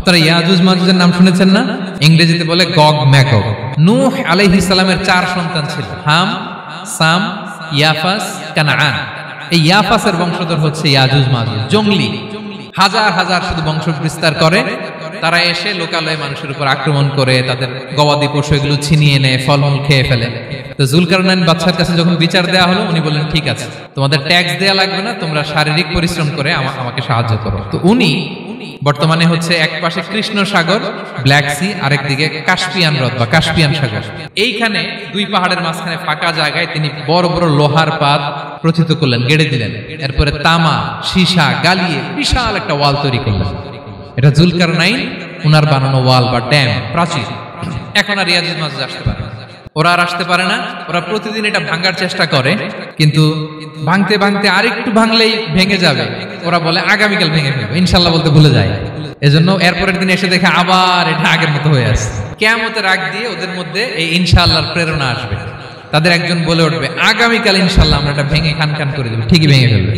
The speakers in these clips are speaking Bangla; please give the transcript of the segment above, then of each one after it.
আপনারা ইয়াজুজ মাজুজের নাম শুনেছেন না? ইংরেজিতে বলে গগ ম্যাগগ। নূহ আলাইহিস সালামের 4 সন্তান ছিল, হাম, সাম, ইয়াফাস, কানাআন। এই ইয়াফাসের বংশধর হচ্ছে ইয়াজুজ মাজুজ, জঙ্গলি, হাজার হাজার শুধু বংশ বিস্তার করে। তারা এসে লোকালয়ে মানুষের উপর আক্রমণ করে, তাদের গবাদি পশু এগুলো ছিনিয়ে নেয়, ফলমূল খেয়ে ফেলে। তো জুলকারনাইন বাদশার কাছে যখন বিচার দেওয়া হলো, উনি বললেন ঠিক আছে, তোমাদের ট্যাক্স দেয়া লাগবে না, তোমরা শারীরিক পরিশ্রম করে আমাকে সাহায্য করো। তো উনি বর্তমানে হচ্ছে এক পাশে কৃষ্ণ সাগর, ব্ল্যাক সি, আরেকদিকে কাস্পিয়ান হ্রদ বা কাস্পিয়ান সাগর। এইখানে 2 পাহাড়ের মাঝখানে ফাঁকা জায়গায় তিনি বড় বড় লোহার পাত প্রথিত করলেন, গেড়ে দিলেন। এরপরে তামা, সীসা গালিয়ে বিশাল একটা ওয়াল তৈরি করলেন। এটা জুলকারনাইন উনার বানানো ওয়াল বা ড্যাম, প্রাচীর। এখন আর ইয়াজুজ মাজুজ আসতে পারে না, ওরা আর আসতে পারে না। ওরা প্রতিদিন এটা ভাঙার চেষ্টা করে, কিন্তু ভাঙতে ভাঙতে আরেকটু ভাঙলেই ভেঙে যাবে। ওরা বলে আগামীকাল ভেঙে ফেলবে, ইনশাল্লাহ বলতে ভুলে যায়। এজন্য এরপরের দিন এসে দেখে আবার এটা আগের মতো হয়ে আসছে। কিয়ামতের আগ দিয়ে ওদের মধ্যে এই ইনশাআল্লাহর প্রেরণা আসবে। তাদের একজন বলে উঠবে আগামীকাল ইনশাআল্লাহ আমরা এটা ভেঙে খান খান করে দেব, ঠিকই ভেঙে ফেলবে।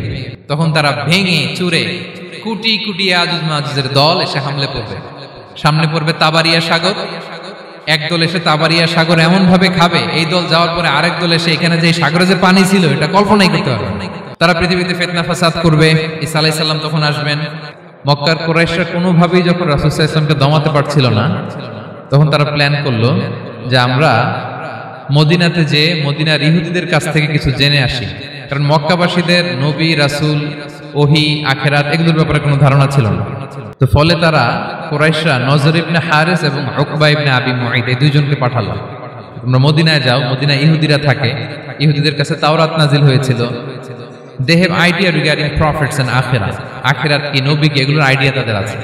তখন তারা ভেঙে চুরে কুটি কুটি ইয়াজুজ মাজুজের দল এসে হামলে পড়বে। সামনে পড়বে তাবারিয়া সাগর। এক দল এসে তাবারিয়া সাগর এমন ভাবে খাবে, এই দল যাওয়ার পরে আরেক দল এসে এখানে যে সাগরে যে পানি ছিল এটা কল্পনাই করতে পারবে না। তারা পৃথিবীতে ফিতনা ফাসাদ করবে। ঈসা আলাইহিস সালাম তখন আসবেন। মক্কার কুরাইশরা কোনোভাবেই যখন রাসূল সাল্লাল্লাহু আলাইহি ওয়াসাল্লামকে দমাতে পারছিল না, তখন তারা প্ল্যান করলো যে আমরা মদিনাতে যে মদিনার ইহুদিদের কাছ থেকে কিছু জেনে আসি। কারণ মক্কাবাসীদের নবী, রাসূল, ওহী, আখিরাত এগুলোর ব্যাপারে কোনো ধারণা ছিল না। তো ফলে তারা কুরাইশরা নজর ইবনে হারিস এবং উকবা ইবনে আবি মুঈত এই দুইজনকে পাঠালো, তোমরা মদিনায় যাও, মদিনায় ইহুদিরা থাকে, ইহুদিদের কাছে তাওরাত নাজিল হয়েছিল। They have idea regarding prophets and আখিরাত, আখিরাত কি, নবী কি, এগুলোর আইডিয়া তাদের আছে।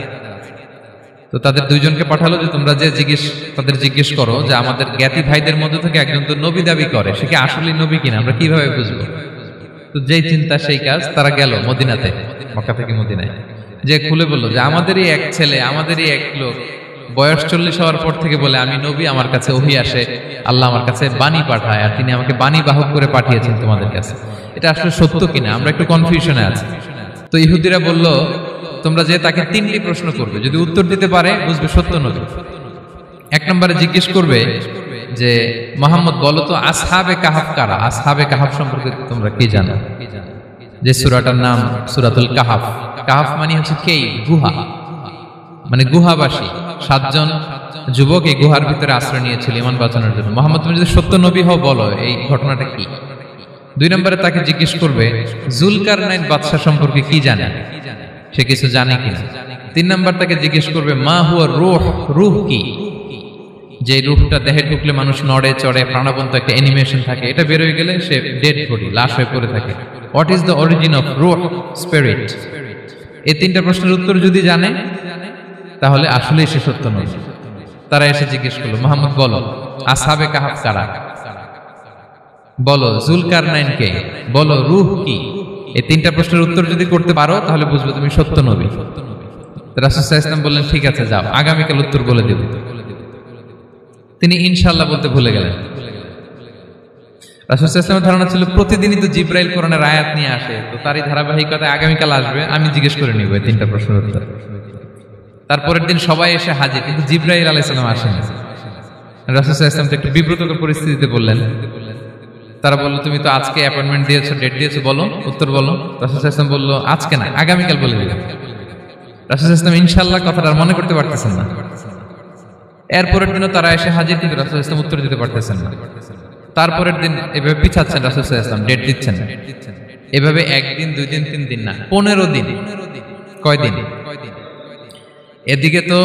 তো তাদের দুইজনকে পাঠালো যে তোমরা যে তাদের জিজ্ঞেস করো যে আমাদের জ্ঞাতি ভাইদের মধ্যে থেকে একজন তো নবী দাবি করে, সে কি আসলে নবী কিনা, আমরা কিভাবে বুঝবো? তো যেই চিন্তা সেই কাজ, তারা গেল মদিনাতে, মক্কা থেকে মদিনায়, যে খুলে বললো যে আমাদেরই এক ছেলে, আমাদেরই এক লোক বয়স 40 হওয়ার পর থেকে বলে আমি নবী, আমার কাছে ওহী আসে, আল্লাহ আমার কাছে বাণী পাঠায়, আর তিনি আমাকে বাণী বাহক করে পাঠিয়েছেন তোমাদের কাছে। এটা আসলে সত্য কিনা, আমরা একটু কনফিউশনে আছি। তো ইহুদিরা বলল তোমরা যে তাকে 3টি প্রশ্ন করবে, যদি উত্তর দিতে পারে বুঝবে সত্য নবী। 1 নম্বরে জিজ্ঞেস করবে যে মুহাম্মদ বলো তো আসহাবে কাহাফ কারা, আসহাবে কাহাফ সম্পর্কে তোমরা কি জানো? যে সূরাটার নাম সূরাতুল কাহাফ। কাহাফ মানে হচ্ছে কেই, গুহা, মানে গুহাবাসী। 7 জন যুবক এই গুহার ভিতরে আশ্রয় নিয়েছিল ঈমান বাঁচানোর জন্য। মুহাম্মদ তুমি যদি সত্য নবী হও বলো এই ঘটনাটা কি। 2 নম্বরে তাকে জিজ্ঞেস করবে জুলকারনাইন বাদশা সম্পর্কে কি জানে, সে কিছু জানে কিনা। 3 নম্বর তাকে জিজ্ঞেস করবে মা হুয়া রূহ, রূহ কি, যে রূহটা দেহে ঢুকলে মানুষ নড়ে চড়ে, প্রাণবন্ত একটা অ্যানিমেশন থাকে, এটা বের হয়ে গেলে সে ডেড বডি, লাশ হয়ে পড়ে থাকে। What is the origin of রূহ, স্পিরিট। এই 3টা প্রশ্নের উত্তর যদি জানে তাহলে আসলেই সে সত্য নয়। তারা এসে জিজ্ঞেস করলো মুহাম্মদ বলো আসহাবে কাহাফ কারা, বলো জুলকারনাইন কে, বলো রূহ কি। এই 3টা প্রশ্নের উত্তর যদি করতে পারো তাহলে বুঝবে তুমি সত্য নবী। রাসূল সাল্লাল্লাহু আলাইহি ওয়াসাল্লাম বললেন ঠিক আছে যাও, আগামীকাল উত্তর বলে দেব। তিনি ইনশাআল্লাহ বলতে ভুলে গেলেন। রাসূল সাল্লাল্লাহু আলাইহি ওয়াসাল্লামের ধারণা ছিল প্রতিদিনই তো জিবরাইল কোরআনের আয়াত নিয়ে আসে, তো তারই ধারাবাহিকতায় আগামীকাল আসবে, আমি জিজ্ঞেস করে নিব এই 3টা প্রশ্নের উত্তর। তারপরের দিন সবাই এসে হাজির, কিন্তু জিবরাইল আলাইহিস সালাম আসেনি। রাসূল সাল্লাল্লাহু আলাইহি ওয়াসাল্লাম একটু বিব্রতকর পরিস্থিতিতে বললেন। তারা বলল তুমি তো আজকে অ্যাপয়েন্টমেন্ট দিয়েছো, ডেট দিয়েছো, বলো উত্তর বলো। রাসূল সাল্লাল্লাহু আলাইহি ওয়াসাল্লাম বলল আজকে না, আগামীকাল বলে দিলাম। রাসূল সাল্লাল্লাহু আলাইহি ওয়াসাল্লাম ইনশাআল্লাহ কথাটা আর মনে করতে পারতেছেন না। এরপরের দিনও তারা এসে হাজির, কিন্তু রাসূল সাল্লাল্লাহু আলাইহি ওয়াসাল্লাম উত্তর দিতে পারতেছেন না। তারপরের দিন এভাবে পিছাচ্ছেন, রাসূল সাল্লাল্লাহু আলাইহি ওয়াসাল্লাম ডেট দিচ্ছেন না। এভাবে 1 দিন 2 দিন 3 দিন না, 15 দিন। কয় দিন? এদিকে তো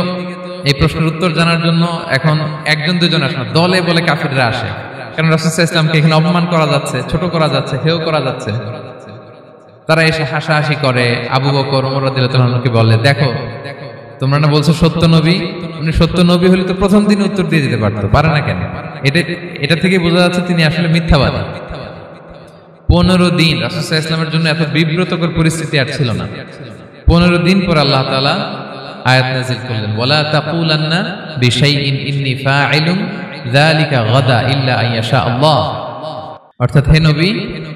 এই প্রশ্নের উত্তর জানার জন্য এখন 1 জন 2 জন আসে না, দলে বলে কাফিররা আসে। কারণ রাসূল সাল্লাল্লাহু আলাইহি ওয়াসাল্লামকে এখানে অপমান করা যাচ্ছে, ছোট করা যাচ্ছে, হেয় করা যাচ্ছে। তারা এসে হাসাহাসি করে। আবু বকর, ওমর রাদিয়াল্লাহু আনহুকে বলে দেখো তোমরা না বলছো সত্য নবী, উনি সত্য নবী হলে তো প্রথম দিন উত্তর দিয়ে দিতে পারতো, পারে না কেন? এটা থেকে বোঝা যাচ্ছে তিনি আসলে মিথ্যাবাদী। 15 দিন রাসূল সাল্লাল্লাহু আলাইহি ওয়াসাল্লামের জন্য এত বিব্রতকর পরিস্থিতি আর ছিল না। 15 দিন পর আল্লাহ তাআলা আয়াত নাযিল করলেন ওয়ালা তাকুলান্না বিশাইইন ইন্নী ফাইলুন যালিকা গাদা ইল্লা আইয়াশা আল্লাহ। অর্থাৎ হে নবী,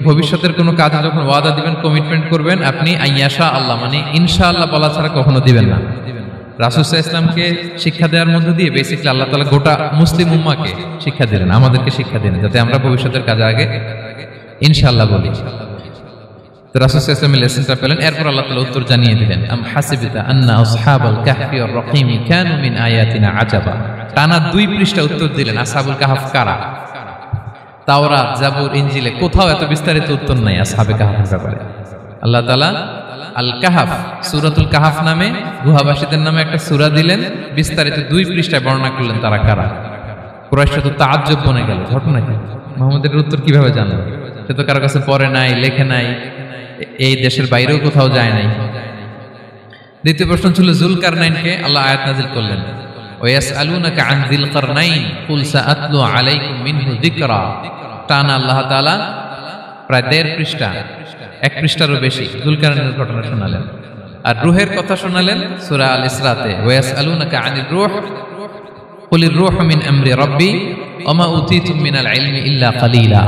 ভবিষ্যতের কোনো কাজে যখন ওয়াদা দিবেন, কমিটমেন্ট করবেন, আপনি আইয়াশা আল্লাহ মানে ইনশাআল্লাহ বলা ছাড়া কখনো দিবেন না। রাসূল সাল্লাল্লাহু আলাইহি ওয়াসাল্লামকে শিক্ষা দেওয়ার মধ্য দিয়ে বেসিক্যালি আল্লাহ তাআলা গোটা মুসলিম উম্মাহকে শিক্ষা দিলেন, আমাদেরকে শিক্ষা দিলেন, যাতে আমরা ভবিষ্যতের কাজে আগে ইনশাআল্লাহ বলি। তো রাসূল সাল্লাল্লাহু আলাইহি ওয়াসাল্লাম লেসনটা পেলেন, এরপর আল্লাহ তাআলা উত্তর জানিয়ে দিলেন, আম হাসিবিতা আন্না আসহাবাল কাহফি ওয়ার রাকিমি কানু মিন আয়াতিনা আজাবা। টানা 2 পৃষ্ঠা উত্তর দিলেন আসহাবুল কাহফ কারা। তাওরাত, জাবুর, ইনজিলে কোথাও এত বিস্তারিত উত্তর নাই আসহাবে কাহফের ব্যাপারে। আল্লাহ তাআলা আল কাহাফ, সূরাতুল কাহাফ নামে গুহাবাসীদের নামে একটা সূরা দিলেন, বিস্তারিত 2 পৃষ্ঠায় বর্ণনা করলেন তারা কারা। কুরাইশরা তো তাআজ্জুব বনে গেল, ঘটনা কি, মুহাম্মদের উত্তর কিভাবে জানলো? সে তো কারো কাছে পড়ে নাই, লেখে নাই, এই দেশের বাইরেও কোথাও যায় নাই। দ্বিতীয় প্রশ্ন ছিল যুলকারনাইনকে আল্লাহ আয়াত নাযিল করলেন, ওয়াসআলুনাকা আন যিলকারনাইন কুল সাআতলু আলাইকুম মিনহু যিকরা। টানা আল্লাহ তাআলা প্রায় 1.5 পৃষ্ঠা, 1 পৃষ্ঠারও বেশি যুলকারনাইনের ঘটনা শোনালেন। আর রূহের কথা শোনালেন সূরা আল ইসরাতে, ওয়াসআলুনাকা আনির রূহ কুলির রূহু মিন আমরি রাব্বি ওয়া মা উতীতুম মিনাল ইলমি ইল্লা কালিলা।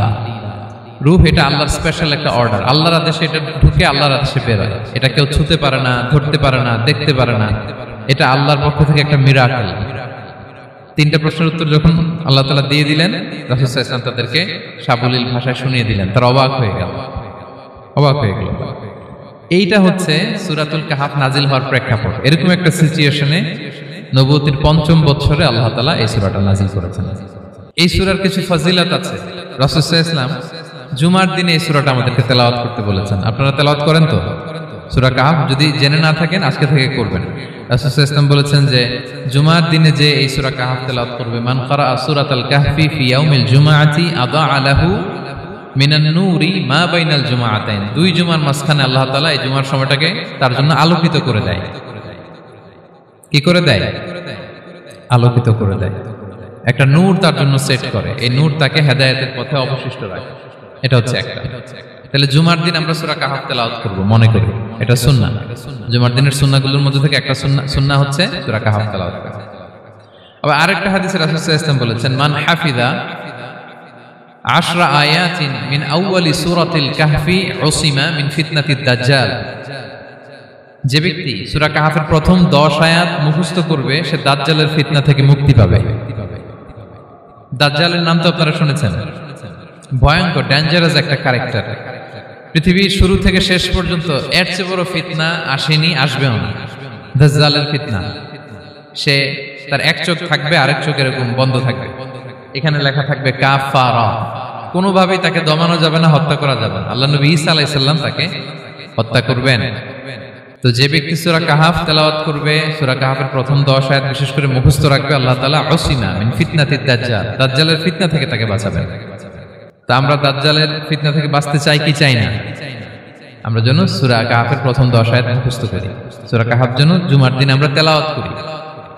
রূহ এটা আল্লাহর স্পেশাল একটা অর্ডার, আল্লাহর আদেশে এটা ঢুকে আল্লাহর আদেশে বের হয়। এটা কেউ ছুঁতে পারে না, ধরতে পারে না, দেখতে পারে না, এটা আল্লাহর পক্ষ থেকে একটা মিরাকেল। 3টা প্রশ্নের উত্তর যখন আল্লাহ তাআলা দিয়ে দিলেন, রাসূল সাল্লাল্লাহু আলাইহি ওয়াসাল্লাম তাদেরকে সাবলীল ভাষায় শুনিয়ে দিলেন, তারা অবাক হয়ে গেল। এইটা হচ্ছে সূরাতুল কাহাফ নাজিল হওয়ার প্রেক্ষাপট। এরকম একটা সিচুয়েশনে নবুয়তির 5ম বছরে আল্লাহ তাআলা এই সূরাটা নাজিল করেছেন। এই সূরার কিছু ফজিলত আছে। রাসূল সাল্লাল্লাহু আলাইহি ওয়াসাল্লাম জুমার দিনে এই সূরাটা আমাদেরকে তেলাওয়াত করতে বলেছেন। আপনারা তেলাওয়াত করেন তো? সূরা কাহাফ যদি জেনে না থাকেন আজকে থেকে করবেন। রাসূল সাল্লাল্লাহু আলাইহি ওয়াসাল্লাম বলেছেন যে জুমার দিনে যে এই সূরা কাহাফ তেলাওয়াত করবে, মান ক্বারা সূরাতাল কাহফি ফি ইয়াউমিল জুমআতি আযা লাহু মিনান নূরি মা বাইনাল জুমআতাইন। 2 জুমার মাঝখানে আল্লাহ তাআলা এই জুমার সময়টাকে তার জন্য আলোকিত করে দেয়। কি করে দেয়? আলোকিত করে দেয়। একটা নূর তার জন্য সেট করে, এই নূর তাকে হেদায়েতের পথে অবশিষ্ট রাখে। এটা হচ্ছে একটা। তাহলে জুমার দিন আমরা সূরা কাহাফ তেলাওয়াত করব, মনে করি এটা সুন্নাহ। জুমার দিনের সুন্নাহগুলোর মধ্যে থেকে একটা সুন্নাহ হচ্ছে সূরা কাহাফ তেলাওয়াত করা। আবার আরেকটা হাদিসে রাসূল সাল্লাল্লাহু আলাইহি ওয়াসাল্লাম বলেছেন, মান হাফিযা 10 আয়াতিন মিন আউয়ালি সূরাতিল কাহফি উসিমা মিন ফিতনাতিদ দাজ্জাল। যে ব্যক্তি সূরা কাহাফের প্রথম 10 আয়াত মুখস্থ করবে সে দাজ্জালের ফিতনা থেকে মুক্তি পাবে। দাজ্জালের নাম তো আপনারা শুনেছেন, ভয়ঙ্কর ডেঞ্জারাস একটা ক্যারেক্টার। পৃথিবীর শুরু থেকে শেষ পর্যন্ত এর চেয়ে বড় ফিতনা আসেনি, আসবেও না। দাজ্জালের ফিতনা, সে তার এক চোখ থাকবে, আরেক চোখ এরকম বন্ধ থাকবে, এখানে লেখা থাকবে কাফারা। কোনোভাবেই তাকে দমানো যাবে না, হত্যা করা যাবে না। আল্লাহ নবী ঈসা আলাইহিস সালাম তাকে হত্যা করবেন। তো যে ব্যক্তি সূরা কাহাফ তেলাওয়াত করবে, সূরা কাহাফের প্রথম 10 আয়াত বিশেষ করে মুখস্থ রাখবে, আল্লাহ তাআলা উসিমা মিন ফিতনাতিদ দাজ্জাল, দাজ্জালের ফিতনা থেকে তাকে বাঁচাবেন। তো আমরা দাজ্জালের ফিতনা থেকে বাঁচতে চাই কি চাই না? আমরা যেন সূরা কাহাফের প্রথম 10 আয়াত মুখস্থ করি, সূরা কাহাফ যেন জুমার দিন আমরা তেলাওয়াত করি।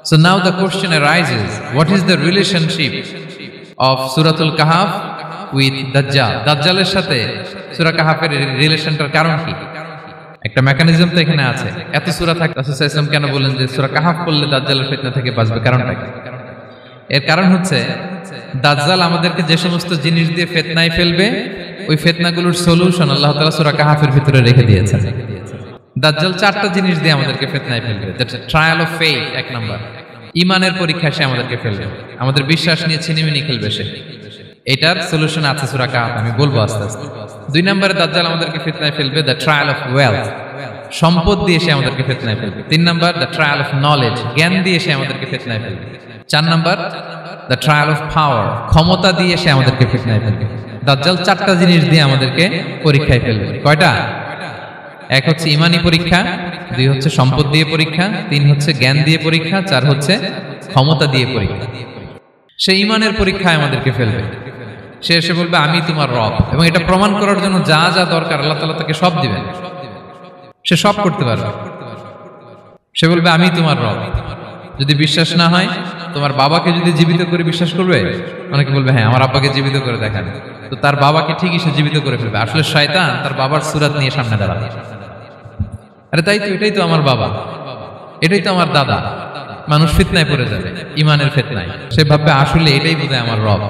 So now the question arises, what is the relationship of সূরাতুল কাহাফ with দাজ্জাল? দাজ্জালের সাথে সূরা কাহাফের রিলেশনটার কারণ কি? একটা মেকানিজম তো এখানে আছে। এত সূরা থাকে, রাসূল সাল্লাল্লাহু আলাইহি ওয়াসাল্লাম কেন বলেন যে সূরা কাহাফ পড়লে দাজ্জালের ফিতনা থেকে বাঁচবে? কারণটা কি? এর কারণ হচ্ছে দাজ্জাল আমাদেরকে যে সমস্ত জিনিস দিয়ে ফিতনায় ফেলবে, ওই ফিতনাগুলোর সলিউশন আল্লাহ তাআলা সূরা কাহাফের ভিতরে রেখে দিয়েছেন। দাজ্জাল 4টা জিনিস দিয়ে আমাদেরকে ফিতনায় ফেলবে। That's trial of faith. 1 number, ঈমানের পরীক্ষা সে আমাদেরকে ফেলবে, আমাদের বিশ্বাস নিয়ে ছিনিমিনি খেলবে সে। এটার সলিউশন আছে সূরা কাহাফ, আমি বলবো আস্তে আস্তে। 2 নম্বরে দাজ্জাল আমাদেরকে ফিতনায় ফেলবে, দ্য ট্রায়াল অফ ওয়েলথ, সম্পদ দিয়ে সে আমাদেরকে ফিতনায় ফেলবে। 3 নম্বর, দ্য ট্রায়াল অফ নলেজ, জ্ঞান দিয়ে সে আমাদেরকে ফিতনায় ফেলবে। 4 নম্বর, দ্য ট্রায়াল অফ পাওয়ার, ক্ষমতা দিয়ে সে আমাদেরকে ফিতনায় ফেলবে। দাজ্জাল 4টা জিনিস দিয়ে আমাদেরকে পরীক্ষায় ফেলবে। কয়টা? 1 হচ্ছে ঈমানি পরীক্ষা, 2 হচ্ছে সম্পদ দিয়ে পরীক্ষা, 3 হচ্ছে জ্ঞান দিয়ে পরীক্ষা, 4 হচ্ছে ক্ষমতা দিয়ে পরীক্ষা। সে ঈমানের পরীক্ষায় আমাদেরকে ফেলবে। সে এসে বলবে আমি তোমার রব, এবং এটা প্রমাণ করার জন্য যা যা দরকার আল্লাহ তাআলা তাকে সব দিবেন, সে সব করতে পারবে। সে বলবে আমি তোমার রব। যদি বিশ্বাস না হয়, তোমার বাবাকে যদি জীবিত করে বিশ্বাস করবে? অনেকে বলবে হ্যাঁ আমার আব্বাকে জীবিত করে দেখান। তো তার বাবাকে ঠিকই সে জীবিত করে ফেলবে। আসলে শয়তান তার বাবার সূরত নিয়ে সামনে দাঁড়াবে, আরে তাই তো, এটাই তো আমার বাবা, এটাই তো আমার দাদা। মানুষ ফিতনায় পড়ে যাবে, ঈমানের ফিতনায়। সে ভাববে আসলে এটাই বোধহয় আমার রব,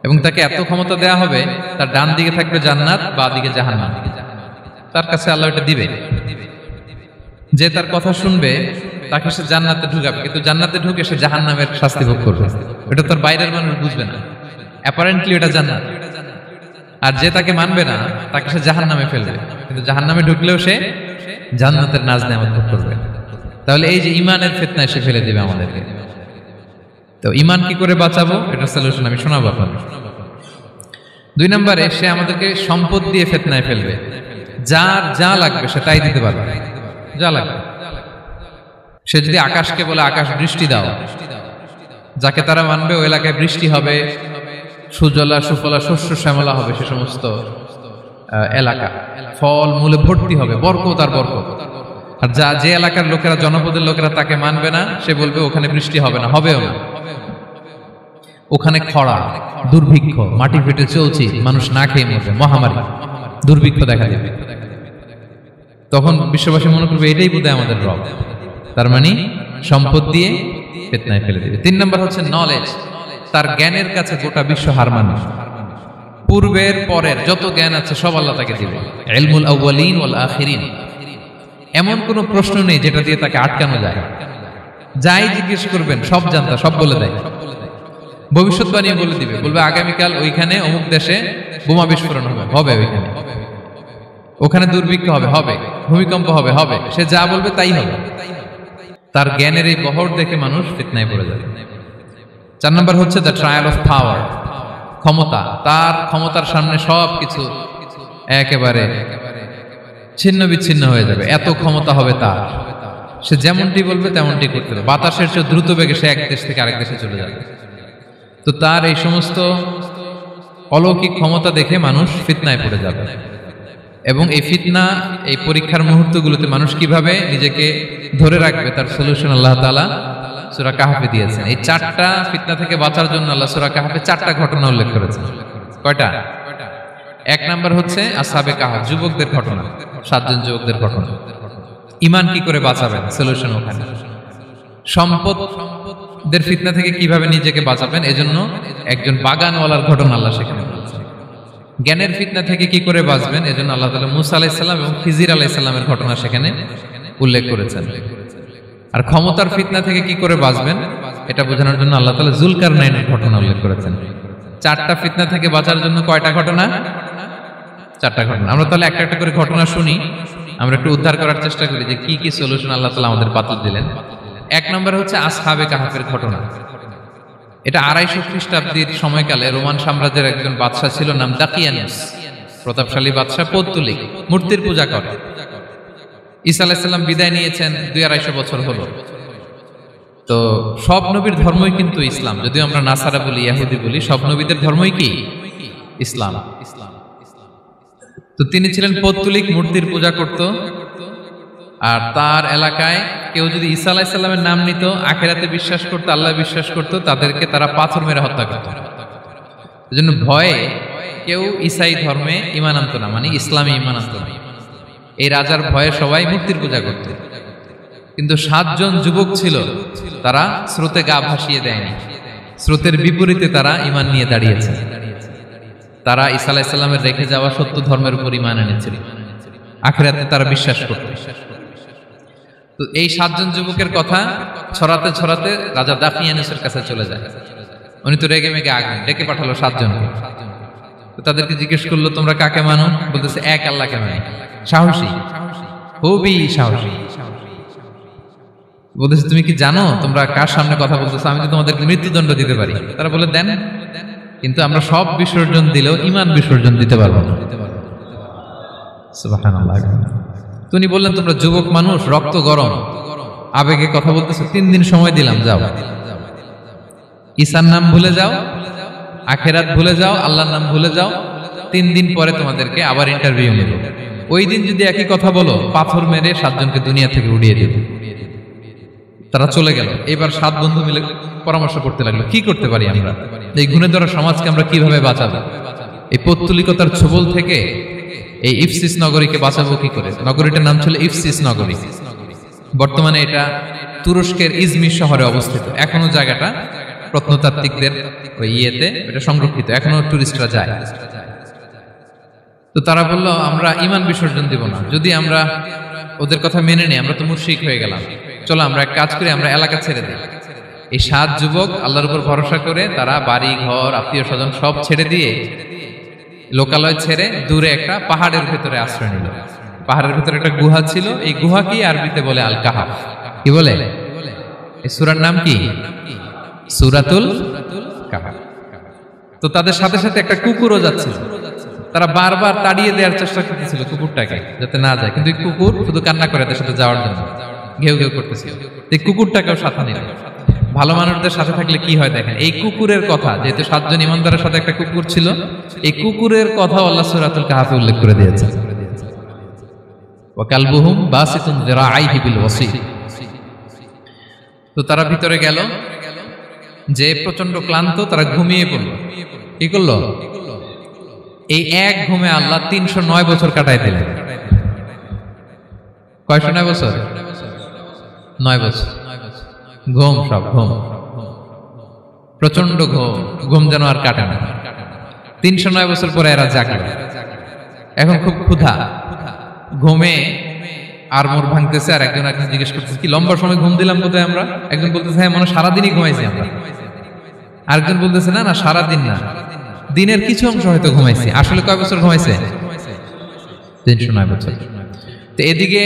এবং তাকে এত ক্ষমতা দেয়া হবে, তার ডান দিকে থাকবে জান্নাত, বাঁ দিকে জাহান্নাম। তার কাছে আল্লাহ এটা দিবে। যে তার কথা শুনবে তাকে সে জান্নাতে ঢুকাবে, কিন্তু জান্নাতে ঢুকে সে জাহান্নামের শাস্তি ভোগ করবে। এটা তার বাইরের মানুষ বুঝবে না, অ্যাপারেন্টলি এটা জান্নাত। আর যে তাকে মানবে না তাকে সে জাহান্নামে ফেলবে, কিন্তু জাহান্নামে ঢুকলেও সে জান্নাতের নাজ নেয়ামত ভোগ করবে। তাহলে এই যে ইমানের ফিতনায় সে ফেলে দিবে আমাদেরকে। তো ইমান কি করে বাঁচাবো, এটা সলিউশন আমি শোনাবো আপনাদের। 2 নম্বরে সে আমাদেরকে সম্পদ দিয়ে ফিতনায় ফেলবে। যার যা লাগবে সে তাই দিতে পারবে, যা লাগবে। সে যদি আকাশকে বলে আকাশ বৃষ্টি দাও, যাকে তারা মানবে ওই এলাকায় বৃষ্টি হবে, সুজলা সুফলা শস্য শ্যামলা হবে, সে সমস্ত এলাকা ফল মূলে ভর্তি হবে, বরকত আর বরকত। আর যে এলাকার লোকেরা, জনপদের লোকেরা তাকে মানবে না, সে বলবে ওখানে বৃষ্টি হবে না, হবেও না, ওখানে খরা, দুর্ভিক্ষ, মাটি ফেটে চলছে, মানুষ না খেয়ে মরবে, মহামারী, দুর্ভিক্ষ দেখা দেবে। তখন বিশ্ববাসী মনে করবে এটাই বোধহয় আমাদের রব। তার মানে সম্পদ দিয়ে ফিতনায় ফেলে দেবে। 3 নম্বর হচ্ছে নলেজ। তার জ্ঞানের কাছে গোটা বিশ্ব হার মানবে। পূর্বের পরের যত জ্ঞান আছে সব আল্লাহ তাকে দিবে। ইলমুল আউয়ালিন ওয়াল আখিরিন, এমন কোন প্রশ্ন নেই যেটা দিয়ে তাকে আটকানো যায়। যাই জিজ্ঞেস করবেন সব জানতা, সব বলে দেয়। ভবিষ্যৎবাণী বলে দিবে, বলবে আগামীকাল ওইখানে অমুক দেশে বোমা বিস্ফোরণ হবে, হবে ওইখানে, ওখানে দুর্ভিক্ষ হবে, হবে ভূমিকম্প হবে, হবে। সে যা বলবে তাই হবে। তার জ্ঞানের এই বহর দেখে মানুষ ফিতনায় পড়ে যাবে। 4 নম্বর হচ্ছে দ্য ট্রায়াল অফ পাওয়ার, ক্ষমতা। তার ক্ষমতার সামনে সবকিছু একেবারে ছিন্ন বিচ্ছিন্ন হয়ে যাবে, এত ক্ষমতা হবে তার। সে যেমনটি বলবে তেমনটি করতে হবে। বাতাসের চেয়ে দ্রুত বেগে সে এক দেশ থেকে আরেক দেশে চলে যাবে। তো তার এই সমস্ত অলৌকিক ক্ষমতা দেখে মানুষ ফিতনায় পড়ে যাবে। এবং এই ফিতনা, এই পরীক্ষার মুহূর্তগুলোতে মানুষ কিভাবে নিজেকে ধরে রাখবে তার সলিউশন আল্লাহ তাআলা সূরা কাহফে দিয়েছেন। এই 4টা ফিতনা থেকে বাঁচার জন্য আল্লাহ সূরা কাহফে 4টা ঘটনা উল্লেখ করেছেন। কয়টা? 1 নাম্বার হচ্ছে আসহাবে কাহফ, যুবকদের ঘটনা, 7 জন যুবকদের ঘটনা। ঈমান কি করে বাঁচাবেন, সলিউশন ওখানে। সম্পদের ফিতনা থেকে কিভাবে নিজেকে বাঁচাবেন, এজন্য একজন বাগানওয়ালার ঘটনা আল্লাহ সেখানে বলেছেন। জ্ঞানের ফিতনা থেকে কি করে বাঁচবেন, এজন্য আল্লাহ তাআলা মুসা আলাইহিস সালাম এবং খিজির আলাইহিস সালামের ঘটনা সেখানে উল্লেখ করেছেন। আর ক্ষমতার ফিতনা থেকে কি করে বাঁচবেন এটা বোঝানোর জন্য আল্লাহ তাআলা যুলকারনাইনের ঘটনা উল্লেখ করেছেন। 4টা ফিতনা থেকে বাঁচার জন্য কয়টা ঘটনা? 4টা ঘটনা। আমরা তাহলে একটা একটা করে ঘটনা শুনি, আমরা একটু উদ্ধার করার চেষ্টা করি যে কি কি সলিউশন আল্লাহ তাআলা আমাদের বাতলে দিলেন। 1 নম্বর হচ্ছে আসহাবে কাহফের ঘটনা। এটা 250 খ্রিস্টাব্দের সময়কালে রোমান সাম্রাজ্যের একজন বাদশা ছিল, নাম দাকিয়ানুস, প্রতাপশালী বাদশা, পৌত্তলিক, মূর্তির পূজা করে। ঈসা আলাইহিস সালাম বিদায় নিয়েছেন, 200-250 বছর হলো। তো সব নবীর ধর্মই কিন্তু ইসলাম, যদিও আমরা নাসারা বলি, ইহুদি বলি, সব নবীদের ধর্মই কি ইসলাম। তো তিনি ছিলেন পৌত্তলিক, মূর্তির পূজা করত। আর তার এলাকায় কেউ যদি ঈসা আলাইহিস সালামের নাম নিত, আখিরাতে বিশ্বাস করত, আল্লাহ বিশ্বাস করত, তাদেরকে তারা পাথর মেরে হত্যা করত। এজন্য ভয়ে কেউ ঈসাই ধর্মে ঈমান আনতো না, মানে ইসলামে ঈমান আনতো না। এই রাজার ভয়ে সবাই মূর্তির পূজা করত। কিন্তু 7 জন যুবক ছিল, তারা স্রোতে গা ভাসিয়ে দেয়নি, স্রোতের বিপরীতে তারা ঈমান নিয়ে দাঁড়িয়েছে। তারা ঈসা আলাইহিস সালামের রেখে যাওয়া সত্য ধর্মের উপর ঈমান এনেছিল, আখিরাতে তারা বিশ্বাস করত। তো এই 7 জন যুবকের কথা ছড়াতে ছড়াতে রাজা দাকিয়ানুসের কাছে চলে যায়। উনি তো রেগে মেগে আগুন, ডেকে পাঠালো 7 জনকে। তো তাদেরকে জিজ্ঞেস করলো, তোমরা কাকে মানো? বলতেছে এক আল্লাহকে মানি। সাহসী, খুবই সাহসী। বলতেছে তুমি কি জানো তোমরা কার সামনে কথা বলতেছো? আমি তো তোমাদেরকে মৃত্যুদণ্ড দিতে পারি। তারা বলে দেন, কিন্তু আমরা সব বিসর্জন দিলেও ঈমান বিসর্জন দিতে পারবো না। সুবহানাল্লাহ। তিনি বললেন, তোমরা যুবক মানুষ, রক্ত গরম, আবেগে কথা বলতেছো, 3 দিন সময় দিলাম, যাও ঈসার নাম ভুলে যাও, আখিরাত ভুলে যাও, আল্লাহর নাম ভুলে যাও। 3 দিন পরে তোমাদেরকে আবার ইন্টারভিউ নেব। ওই দিন যদি একই কথা বলো, পাথর মেরে 7 জনকে দুনিয়া থেকে উড়িয়ে দেব। তারা চলে গেল। এবার 7 বন্ধু মিলে পরামর্শ করতে লাগলো, কি করতে পারি আমরা, এই গুণে ধরা সমাজকে আমরা কিভাবে বাঁচাবো, এই পৌত্তলিকতার ছোবল থেকে এই ইফসিস নগরীকে বাঁচাবো কি করে। নগরীটার নাম ছিল ইফসিস নগরী। বর্তমানে এটা তুরস্কের ইজমির শহরে অবস্থিত। এখনো জায়গাটা প্রত্নতাত্ত্বিকদের ওই ইয়েতে এটা সংরক্ষিত, এখনো টুরিস্টরা যায়। তো তারা বলল, আমরা ঈমান বিসর্জন দিব না, যদি আমরা ওদের কথা মেনে নিই আমরা তো মুশরিক হয়ে গেলাম। চলো আমরা এক কাজ করি, আমরা এলাকা ছেড়ে দিই। এই 7 যুবক আল্লাহর উপর ভরসা করে তারা বাড়ি ঘর আত্মীয় স্বজন সব ছেড়ে দিয়ে লোকালয় ছেড়ে দূরে একটা পাহাড়ের ভেতরে আশ্রয় নিল। পাহাড়ের ভেতরে একটা গুহা ছিল, এই গুহাকে আরবিতে বলে আল কাহাফ। কি বলে? এই সূরার নাম কি? সূরাতুল কাহাফ। তো তাদের সাথে সাথে একটা কুকুরও যাচ্ছিল। তারা বারবার তাড়িয়ে দেওয়ার চেষ্টা করতেছিল কুকুরটাকে যাতে না যায়, কিন্তু এই কুকুর শুধু কান্না করে তার সাথে যাওয়ার জন্য ঘেউ ঘেউ করতেছিল। এই কুকুরটাকেও সাথে নিল। ভালো মানুষদের সাথে থাকলে কি হয় দেখেন, এই কুকুরের কথা, যেহেতু 7 জন ইমানদারের সাথে একটা কুকুর ছিল, এই কুকুরের কথা আল্লাহ সূরাতুল কাহাফে উল্লেখ করে দিয়েছে। ওয়া কালবুহুম বাসিতুন যিরাআইহি বিল ওয়াসি। তো তারা ভিতরে গেল, যে প্রচন্ড ক্লান্ত, তারা ঘুমিয়ে পড়ল। কি করলো? এই এক ঘুমে আল্লাহ 309 বছর কাটাই দিলেন। কয়শো 9 বছর? 9 বছর ঘুম, সব ঘুম, প্রচন্ড ঘুম, ঘুম যেন আর কাটে না। 309 বছর পরে এরা জাগলো। এখন খুব ক্ষুধা, ঘুমে আর মোর ভাঙতেছে। আর একজন জিজ্ঞেস করতেছে, কি লম্বা সময় ঘুম দিলাম কোথায় আমরা? একজন বলতেছে, হ্যাঁ মনে সারাদিনই ঘুমাইছি আমরা। আরেকজন বলতেছে, না না সারাদিন না, দিনের কিছু অংশ হয়তো ঘুমাইছি। আসলে কয় বছর ঘুমাইছে? 309 বছর। তো এদিকে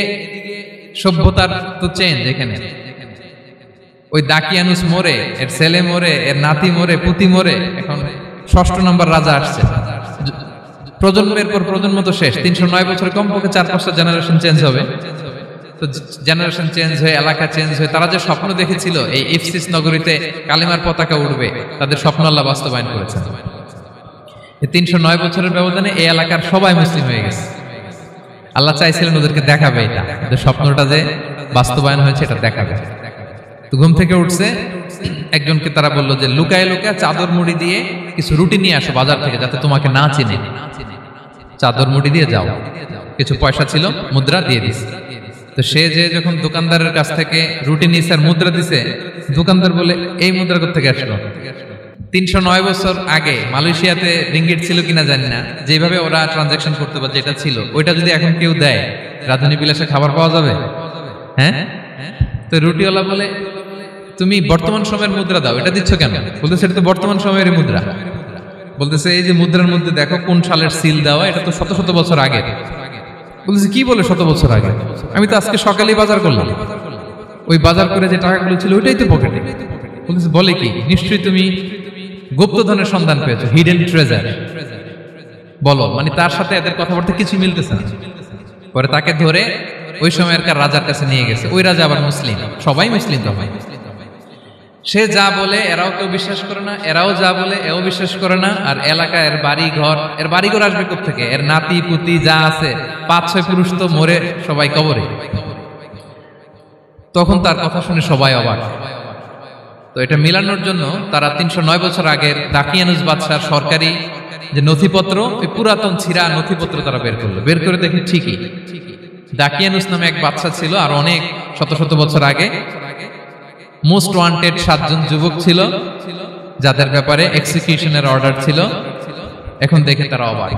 সভ্যতার তো চেঞ্জ। এখানে ওই দাকিয়ানুস মরে, এর ছেলে মরে, এর নাতি মরে, পুতি মরে, এখন 6ষ্ঠ নম্বর রাজা আসছে। প্রজন্মের পর প্রজন্ম তো শেষ। 309 বছর কমপক্ষে 4-5টা জেনারেশন চেঞ্জ হবে। তো জেনারেশন চেঞ্জ হয়ে, এলাকা চেঞ্জ হয়ে, তারা যে স্বপ্ন দেখেছিল এই ইফসিস নগরীতে কালিমার পতাকা উঠবে, তাদের স্বপ্ন আল্লাহ বাস্তবায়ন করেছেন। 309 বছরের ব্যবধানে এই এলাকার সবাই মুসলিম হয়ে গেছে। আল্লাহ চাইছিলেন ওদেরকে দেখাবে এটা, যে স্বপ্নটা যে বাস্তবায়ন হয়েছে এটা দেখাবে। তো ঘুম থেকে উঠছে, একজনকে তারা বললো যে লুকায় লুকায় চাদর মুড়ি দিয়ে কিছু রুটি নিয়ে আসো বাজার থেকে, যাতে তোমাকে না চিনে। চাদর মুড়ি দিয়ে যাও। কিছু পয়সা ছিল, মুদ্রা দিয়ে দিস। তো সে যে যখন দোকানদারের কাছ থেকে রুটি নিয়েছে আর মুদ্রা দিছে, দোকানদার বলে, এই মুদ্রা কোথা থেকে আসলো? 309 বছর আগে মালয়েশিয়াতে রিঙ্গিট ছিল কিনা জানি না, যেভাবে ওরা ট্রানজাকশন করতে পারে, যেটা ছিল ওইটা যদি এখন কেউ দেয়, রাজধানী বিলাসে খাবার পাওয়া যাবে? হ্যাঁ। তো রুটিওয়ালা বলে, তুমি বর্তমান সময়ের মুদ্রা দাও, এটা দিচ্ছ কেন? বলতেছে, এটা তো বর্তমান সময়ের মুদ্রা। বলতেছে, এই যে মুদ্রার মধ্যে দেখো কোন সালের সিল দেওয়া, এটা তো শত শত বছর আগে। বলতেছে, কি বলে শত বছর আগে? আমি তো আজকে সকালেই বাজার করলাম, ওই বাজার করে যে টাকাগুলো ছিল ওইটাই তো পকেটে। বলতেছে, বলে কি? নিশ্চয়ই তুমি গুপ্তধনের সন্ধান পেয়েছো, হিডেন ট্রেজার। বলো, মানে তার সাথে এদের কথাবার্তা কিছু মিলতেছে না। পরে তাকে ধরে ওই সময়কার রাজার কাছে নিয়ে গেছে। ওই রাজা আবার মুসলিম, সবাই মুসলিম তো হয়। সে যা বলে এরাও কেউ বিশ্বাস করে না, এরাও যা বলে এও বিশ্বাস করে না। আর এলাকা, এর বাড়ি ঘর আসবে কোত্থেকে? এর নাতি পুতি যা আছে 5-6 পুরুষ তো মরে সবাই কবরে। তখন তার কথা শুনে সবাই অবাক। তো এটা মিলানোর জন্য তারা 309 বছর আগের দাকিয়ানুস বাদশার সরকারি যে নথিপত্র, ওই পুরাতন ছিঁড়া নথিপত্র তারা বের করলো। বের করে দেখে ঠিকই দাকিয়ানুস নামে এক বাদশা ছিল, আর অনেক শত শত বছর আগে মোস্ট ওয়ান্টেড 7 জন যুবক ছিল, যাদের ব্যাপারে এক্সিকিউশনের অর্ডার ছিল। এখন দেখে তারা অবাক।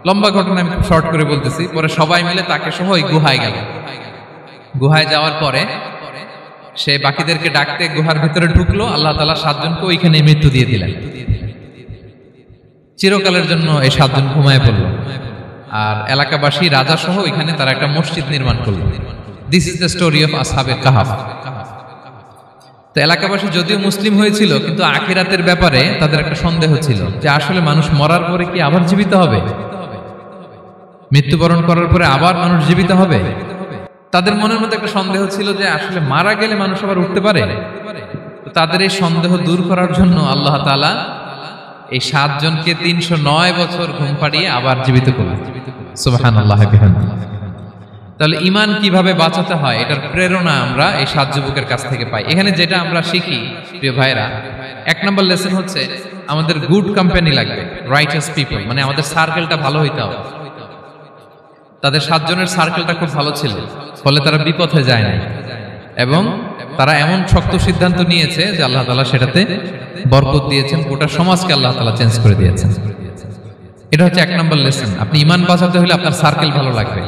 লম্বা ঘটনা আমি খুব শর্ট করে বলতেছি। পরে সবাই মিলে তাকে সহ ওই গুহায় গেল। গুহায় যাওয়ার পরে সে বাকিদেরকে ডাকতে গুহার ভিতরে ঢুকলো। আল্লাহ তাআলা 7 জনকে ওইখানে মৃত্যু দিয়ে দিলেন। চিরকালের জন্য এই 7 জন ঘুমায় পড়ল। আর এলাকাবাসী, রাজা সহ ওইখানে তারা একটা মসজিদ নির্মাণ করলো। দিস ইজ দ্য স্টোরি অফ আসহাবে কাহাফ। তো এলাকাবাসী যদিও মুসলিম হয়েছিল, কিন্তু আখিরাতের ব্যাপারে তাদের একটা সন্দেহ ছিল, যে আসলে মানুষ মরার পরে কি আবার জীবিত হবে? মৃত্যুবরণ করার পরে আবার মানুষ জীবিত হবে? তাদের মনের মধ্যে একটা সন্দেহ ছিল যে আসলে মারা গেলে মানুষ আবার উঠতে পারে। তো তাদের এই সন্দেহ দূর করার জন্য আল্লাহ তাআলা এই 7 জনকে 309 বছর ঘুম পাড়িয়ে আবার জীবিত করলেন। সুবহানাল্লাহ বিহামদিহি। তাহলে ঈমান কিভাবে বাঁচাতে হয়, এটার প্রেরণা আমরা এই 7 যুবকের কাছ থেকে পাই। এখানে যেটা আমরা শিখি প্রিয় ভাইরা, 1 নম্বর লেসন হচ্ছে আমাদের গুড কোম্পানি লাগবে, রাইটাস পিপল, মানে আমাদের সার্কেলটা ভালো হইতে হবে। তাদের 7 জনের সার্কেলটা খুব ভালো ছিল, ফলে তারা বিপথে যায় নাই, এবং তারা এমন শক্ত সিদ্ধান্ত নিয়েছে যে আল্লাহ তাআলা সেটাতে বরকত দিয়েছেন, গোটা সমাজকে আল্লাহ তাআলা চেঞ্জ করে দিয়েছেন। এটা হচ্ছে 1 নম্বর লেসন। আপনি ঈমান বাঁচাতে হলে আপনার সার্কেল ভালো লাগবে।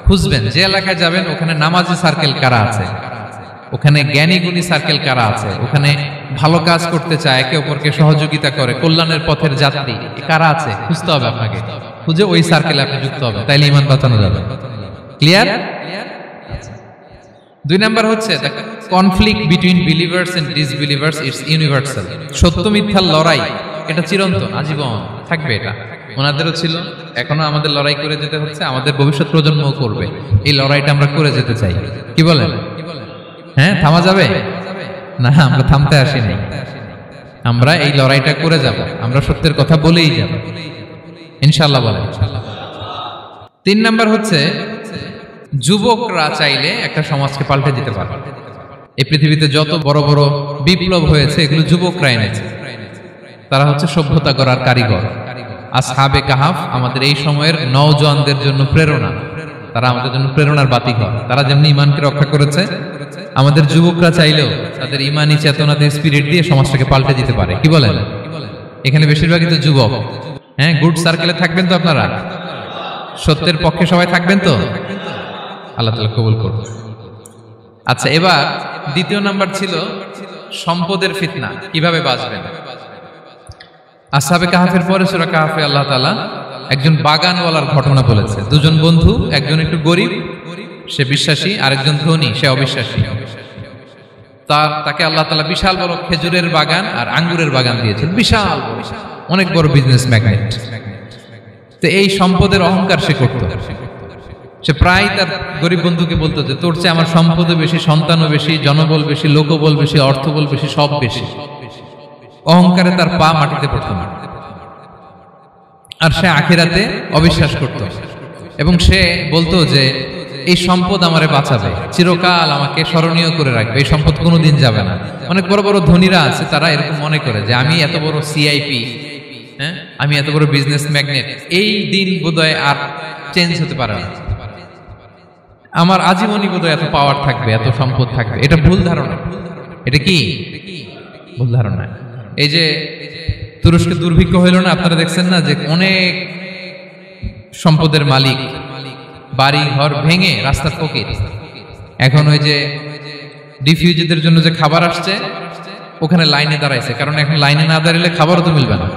খুঁজবেন, যে এলাকায় যাবেন ওখানে নামাজি সার্কেল কারা আছে, ওখানে জ্ঞানী গুণী সার্কেল কারা আছে, ওখানে ভালো কাজ করতে চায়, একে অপরকে সহযোগিতা করে, কল্যাণের পথের যাত্রী কারা আছে খুঁজতে হবে আপনাকে। খুঁজে ওই সার্কেলে আপনি যুক্ত হবে, তাইলে ঈমান বাঁচানো যাবে। ক্লিয়ার? 2 নাম্বার হচ্ছে conflict between believers and disbelievers it's universal. সত্য মিথ্যার লড়াই এটা চিরন্তন, আজীবন থাকবে। এটা ওনাদেরও ছিল, এখনো আমাদের লড়াই করে যেতে হচ্ছে, আমাদের ভবিষ্যৎ প্রজন্মও করবে। এই লড়াইটা আমরা করে যেতে চাই, কি বলেন? হ্যাঁ, থামা যাবে না, আমরা থামতে আসিনি, আমরা এই লড়াইটা করে যাব, আমরা সত্যের কথা বলেই যাব ইনশাআল্লাহ বলেন। 3 নাম্বার হচ্ছে যুবকরা চাইলে একটা সমাজকে পাল্টে দিতে পারে। এই পৃথিবীতে যত বড় বড় বিপ্লব হয়েছে এগুলো যুবকরা এনেছে, তারা হচ্ছে সভ্যতা গড়ার কারিগর। আসহাবে কাহাফ আমাদের এই সময়ের নওজওয়ানদের জন্য প্রেরণা, তারা আমাদের জন্য প্রেরণার বাতিঘর। তারা যেমনি ঈমানকে রক্ষা করেছে, আমাদের যুবকরা চাইলেও তাদের ঈমানি চেতনাতে স্পিরিট দিয়ে সমাজটাকে পাল্টে দিতে পারে, কি বলেন? এখানে বেশিরভাগই তো যুবক। হ্যাঁ, গুড সার্কেলে থাকবেন তো আপনারা? সত্যের পক্ষে সবাই থাকবেন তো? আল্লাহ তাআলা কবুল করুন। আচ্ছা, এবার 2 নাম্বার ছিল সম্পদের ফিতনা, কিভাবে বাঁচবেন। আসহাবে কাহাফের পরে সূরা কাহাফে আল্লাহ তাআলা একজন বাগানওয়ালার ঘটনা বলেছে। 2 জন বন্ধু, একজন একটু গরিব, সে বিশ্বাসী, আরেকজন ধনী, সে অবিশ্বাসী। তাকে আল্লাহ তাআলা বিশাল বড় খেজুরের বাগান আর আঙ্গুরের বাগান দিয়েছেন, বিশাল বড়, অনেক বড় বিজনেস ম্যাগনেট। তো এই সম্পদের অহংকার সে করত। সে প্রায় তার গরিব বন্ধুকে বলতো যে তোর চেয়ে আমার সম্পদও বেশি, সন্তানও বেশি, জনবল বেশি, লোকবল বেশি, অর্থবল বেশি, সব বেশি। অহংকারে তার পা মাটিতে পড়তো না। আর সে আখিরাতে অবিশ্বাস করত এবং সে বলতো যে এই সম্পদ আমারে বাঁচাবে, চিরকাল আমাকে স্মরণীয় করে রাখবে, এই সম্পদ কোনোদিন যাবে না। অনেক বড় বড় ধনীরা আছে, তারা এরকম মনে করে যে আমি এত বড় সিআইপি, হ্যাঁ, আমি এত বড় বিজনেস ম্যাগনেট, এই দিন বোধহয় আর চেঞ্জ হতে পারে না, আমার আজীবনই বোধহয় এত পাওয়ার থাকবে, এত সম্পদ থাকবে। এটা ভুল ধারণা। এটা কি ভুল ধারণা? এই যে তুরস্কে দুর্ভিক্ষ হইল না, আপনারা দেখছেন না যে অনেক সম্পদের মালিক বাড়ি ঘর ভেঙে রাস্তার ফকির। এখন ওই যে ডিফিউজিদের জন্য যে খাবার আসছে ওখানে লাইনে দাঁড়াইছে, কারণ এখন লাইনে না দাঁড়ালে খাবারও তো মিলবে না।